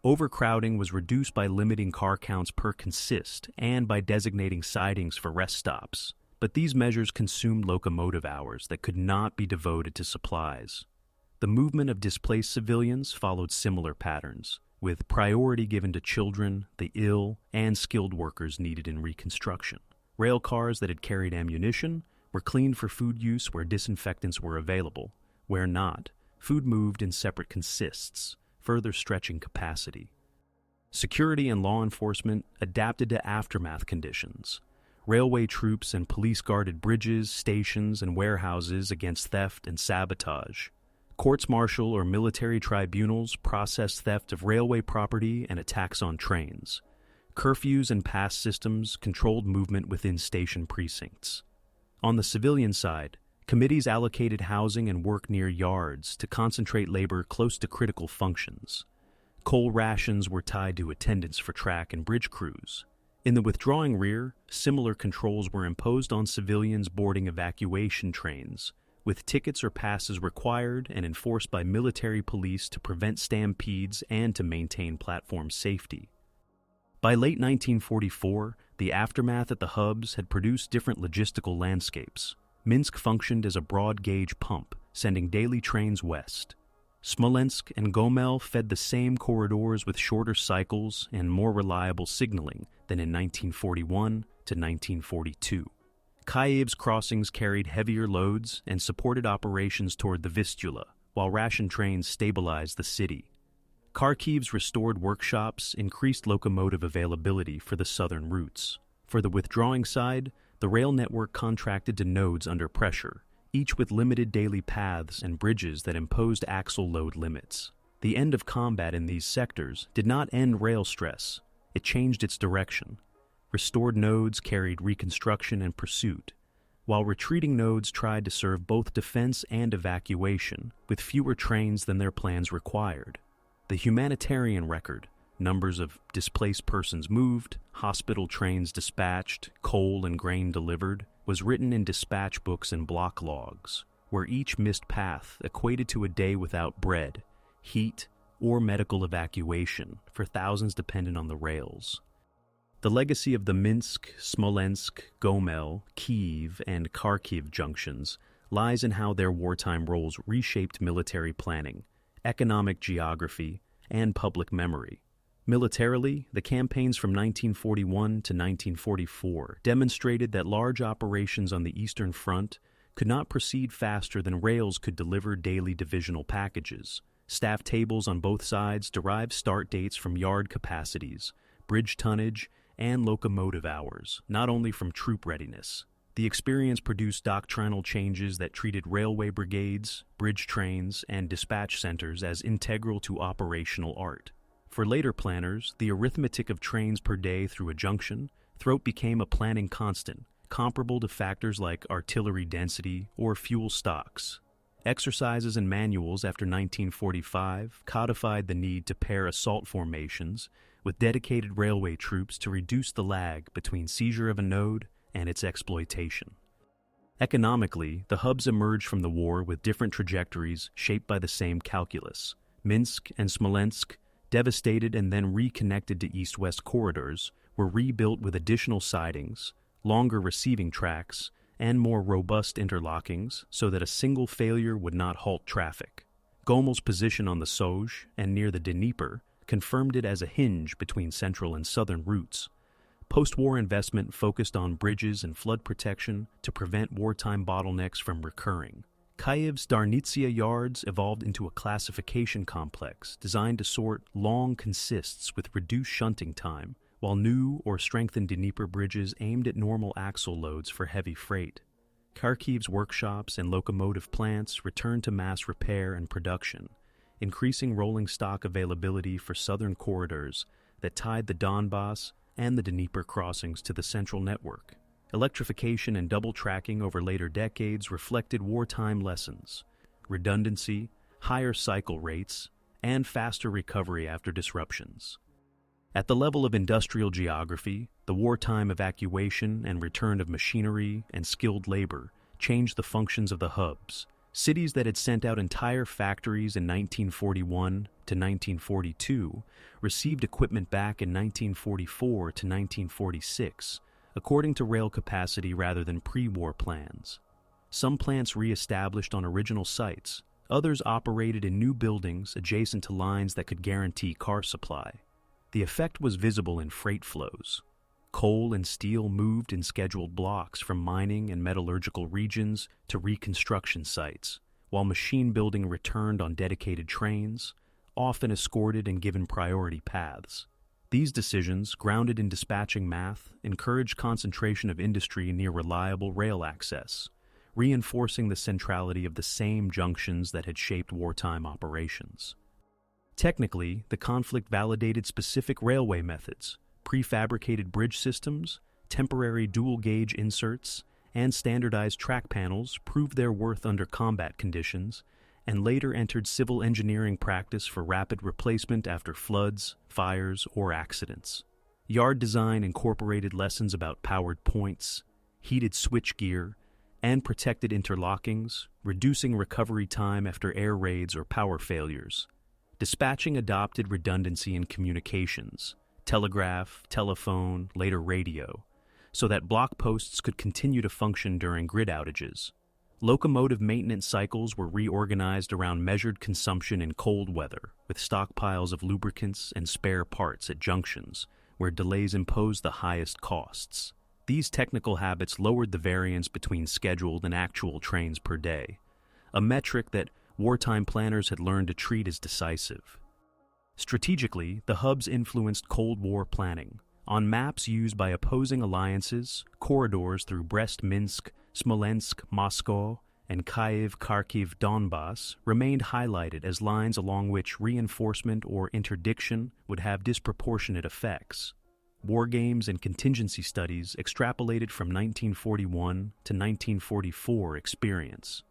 Overcrowding was reduced by limiting car counts per consist and by designating sidings for rest stops. But these measures consumed locomotive hours that could not be devoted to supplies. The movement of displaced civilians followed similar patterns, with priority given to children, the ill, and skilled workers needed in reconstruction. Rail cars that had carried ammunition were cleaned for food use where disinfectants were available. Where not, food moved in separate consists, further stretching capacity. Security and law enforcement adapted to aftermath conditions. Railway troops and police guarded bridges, stations, and warehouses against theft and sabotage. Courts-martial or military tribunals processed theft of railway property and attacks on trains. Curfews and pass systems controlled movement within station precincts. On the civilian side, committees allocated housing and work near yards to concentrate labor close to critical functions. Coal rations were tied to attendance for track and bridge crews. In the withdrawing rear, similar controls were imposed on civilians boarding evacuation trains, with tickets or passes required and enforced by military police to prevent stampedes and to maintain platform safety. By late 1944, the aftermath at the hubs had produced different logistical landscapes. Minsk functioned as a broad-gauge pump, sending daily trains west. Smolensk and Gomel fed the same corridors with shorter cycles and more reliable signaling than in 1941 to 1942. Kyiv's crossings carried heavier loads and supported operations toward the Vistula, while ration trains stabilized the city. Kharkiv's restored workshops increased locomotive availability for the southern routes. For the withdrawing side, the rail network contracted to nodes under pressure, each with limited daily paths and bridges that imposed axle load limits. The end of combat in these sectors did not end rail stress. It changed its direction. Restored nodes carried reconstruction and pursuit, while retreating nodes tried to serve both defense and evacuation, with fewer trains than their plans required. The Humanitarian record, numbers of displaced persons moved, hospital trains dispatched, coal and grain delivered, was written in dispatch books and block logs, where each missed path equated to a day without bread, heat, or medical evacuation for thousands dependent on the rails. The legacy of the Minsk, Smolensk, Gomel, Kyiv, and Kharkiv junctions lies in how their wartime roles reshaped military planning, economic geography, and public memory. Militarily, the campaigns from 1941 to 1944 demonstrated that large operations on the Eastern Front could not proceed faster than rails could deliver daily divisional packages. Staff tables on both sides derived start dates from yard capacities, bridge tonnage, and locomotive hours, not only from troop readiness. The experience produced doctrinal changes that treated railway brigades, bridge trains, and dispatch centers as integral to operational art. For later planners, the arithmetic of trains per day through a junction throat became a planning constant, comparable to factors like artillery density or fuel stocks. Exercises and manuals after 1945 codified the need to pair assault formations with dedicated railway troops to reduce the lag between seizure of a node and its exploitation. Economically, the hubs emerged from the war with different trajectories shaped by the same calculus. Minsk and Smolensk, devastated and then reconnected to east-west corridors, were rebuilt with additional sidings, longer receiving tracks, and more robust interlockings so that a single failure would not halt traffic. Gomel's position on the Soj and near the Dnieper confirmed it as a hinge between central and southern routes. Post-war investment focused on bridges and flood protection to prevent wartime bottlenecks from recurring. Kyiv's Darnitsia yards evolved into a classification complex designed to sort long consists with reduced shunting time, while new or strengthened Dnieper bridges aimed at normal axle loads for heavy freight. Kharkiv's workshops and locomotive plants returned to mass repair and production, increasing rolling stock availability for southern corridors that tied the Donbass and the Dnieper crossings to the central network. Electrification and double tracking over later decades reflected wartime lessons: redundancy, higher cycle rates, and faster recovery after disruptions. At the level of industrial geography, the wartime evacuation and return of machinery and skilled labor changed the functions of the hubs. Cities that had sent out entire factories in 1941 to 1942 received equipment back in 1944 to 1946, according to rail capacity rather than pre-war plans. Some plants re-established on original sites, others operated in new buildings adjacent to lines that could guarantee car supply. The effect was visible in freight flows. Coal and steel moved in scheduled blocks from mining and metallurgical regions to reconstruction sites, while machine building returned on dedicated trains, often escorted and given priority paths. These decisions, grounded in dispatching math, encouraged concentration of industry near reliable rail access, reinforcing the centrality of the same junctions that had shaped wartime operations. Technically, the conflict validated specific railway methods: prefabricated bridge systems, temporary dual-gauge inserts, and standardized track panels proved their worth under combat conditions, and later entered civil engineering practice for rapid replacement after floods, fires, or accidents. Yard design incorporated lessons about powered points, heated switchgear, and protected interlockings, reducing recovery time after air raids or power failures. Dispatching adopted redundancy in communications, telegraph, telephone, later radio, so that block posts could continue to function during grid outages. Locomotive maintenance cycles were reorganized around measured consumption in cold weather, with stockpiles of lubricants and spare parts at junctions, where delays imposed the highest costs. These technical habits lowered the variance between scheduled and actual trains per day, a metric that wartime planners had learned to treat as decisive. Strategically, the hubs influenced Cold War planning. On maps used by opposing alliances, corridors through Brest-Minsk, Smolensk, Moscow, and Kyiv-Kharkiv-Donbass remained highlighted as lines along which reinforcement or interdiction would have disproportionate effects. War games and contingency studies extrapolated from 1941 to 1944 experience.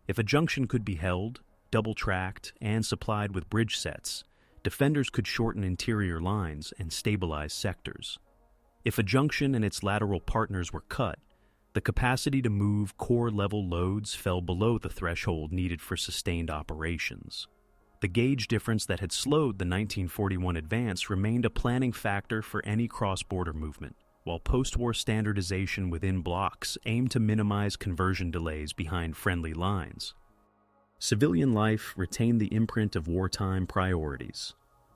If a junction could be held, double-tracked, and supplied with bridge sets, defenders could shorten interior lines and stabilize sectors. If a junction and its lateral partners were cut, the capacity to move core-level loads fell below the threshold needed for sustained operations. The gauge difference that had slowed the 1941 advance remained a planning factor for any cross-border movement, while post-war standardization within blocks aimed to minimize conversion delays behind friendly lines. Civilian life retained the imprint of wartime priorities.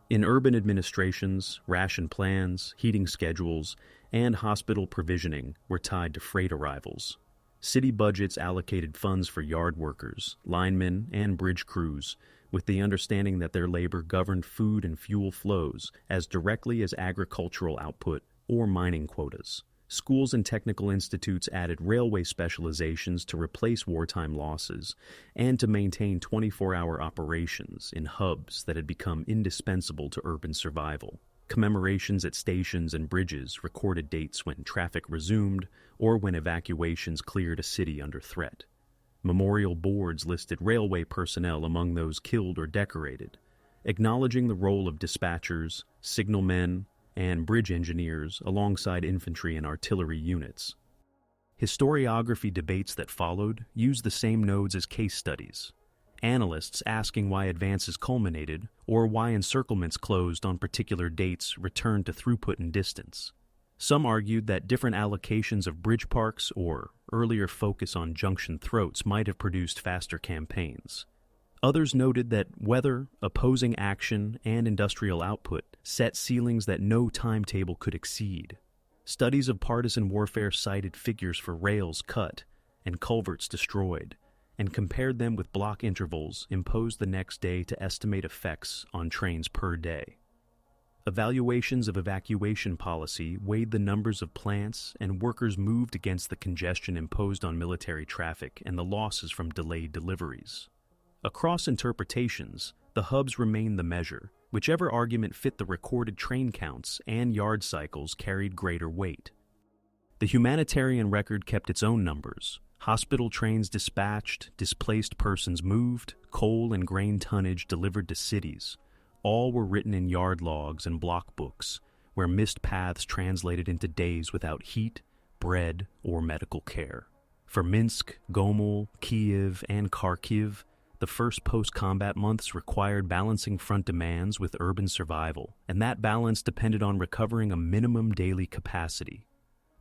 In urban administrations, ration plans, heating schedules, and hospital provisioning were tied to freight arrivals. City budgets allocated funds for yard workers, linemen, and bridge crews, with the understanding that their labor governed food and fuel flows as directly as agricultural output or mining quotas. Schools and technical institutes added railway specializations to replace wartime losses and to maintain 24-hour operations in hubs that had become indispensable to urban survival. Commemorations at stations and bridges recorded dates when traffic resumed or when evacuations cleared a city under threat. Memorial boards listed railway personnel among those killed or decorated, acknowledging the role of dispatchers, signalmen, and bridge engineers alongside infantry and artillery units. Historiography debates that followed used the same nodes as case studies, analysts asking why advances culminated or why encirclements closed on particular dates returned to throughput and distance. Some argued that different allocations of bridge parks or earlier focus on junction throats might have produced faster campaigns. Others noted that weather, opposing action, and industrial output set ceilings that no timetable could exceed. Studies of partisan warfare cited figures for rails cut and culverts destroyed, and compared them with block intervals imposed the next day to estimate effects on trains per day. Evaluations of evacuation policy weighed the numbers of plants and workers moved against the congestion imposed on military traffic and the losses from delayed deliveries. Across interpretations, the hubs remained the measure. Whichever argument fit the recorded train counts and yard cycles carried greater weight. The Humanitarian record kept its own numbers. Hospital trains dispatched, displaced persons moved, coal and grain tonnage delivered to cities. All were written in yard logs and block books, where missed paths translated into days without heat, bread, or medical care. For Minsk, Gomel, Kiev, and Kharkiv, the first post-combat months required balancing front demands with urban survival, and that balance depended on recovering a minimum daily capacity.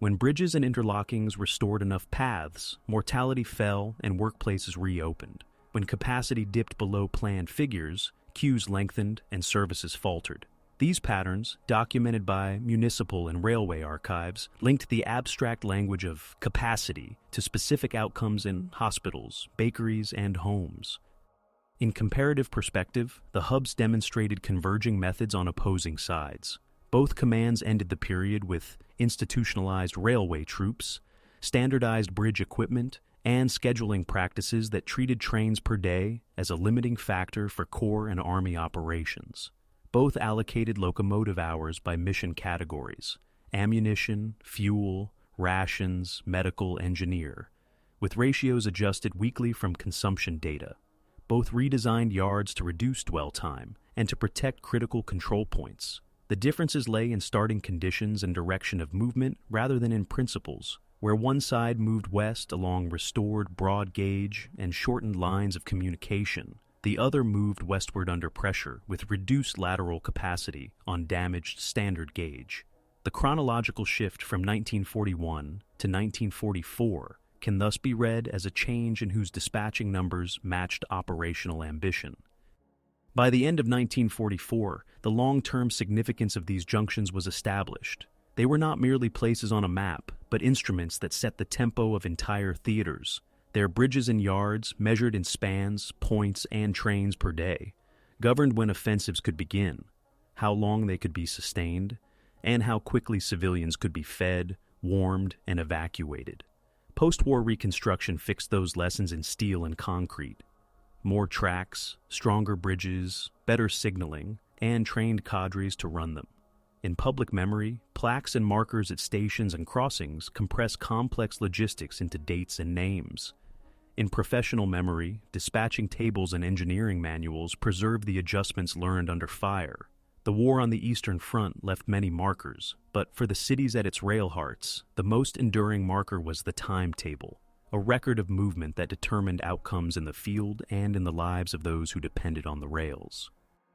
When bridges and interlockings restored enough paths, mortality fell and workplaces reopened. When capacity dipped below planned figures, queues lengthened and services faltered. These patterns, documented by municipal and railway archives, linked the abstract language of capacity to specific outcomes in hospitals, bakeries, and homes. In comparative perspective, the hubs demonstrated converging methods on opposing sides. Both commands ended the period with institutionalized railway troops, standardized bridge equipment, and scheduling practices that treated trains per day as a limiting factor for corps and army operations. Both allocated locomotive hours by mission categories: ammunition, fuel, rations, medical, engineer, with ratios adjusted weekly from consumption data. Both redesigned yards to reduce dwell time and to protect critical control points. The differences lay in starting conditions and direction of movement rather than in principles, where one side moved west along restored broad gauge and shortened lines of communication. The other moved westward under pressure with reduced lateral capacity on damaged standard gauge. The chronological shift from 1941 to 1944 can thus be read as a change in whose dispatching numbers matched operational ambition. By the end of 1944, the long-term significance of these junctions was established. They were not merely places on a map, but instruments that set the tempo of entire theaters. Their bridges and yards, measured in spans, points, and trains per day, governed when offensives could begin, how long they could be sustained, and how quickly civilians could be fed, warmed, and evacuated. Post-war Reconstruction fixed those lessons in steel and concrete. More tracks, stronger bridges, better signaling, and trained cadres to run them. In public memory, plaques and markers at stations and crossings compress complex logistics into dates and names. In professional memory, dispatching tables and engineering manuals preserve the adjustments learned under fire. The war on the Eastern Front left many markers, but for the cities at its rail hearts, the most enduring marker was the timetable, a record of movement that determined outcomes in the field and in the lives of those who depended on the rails.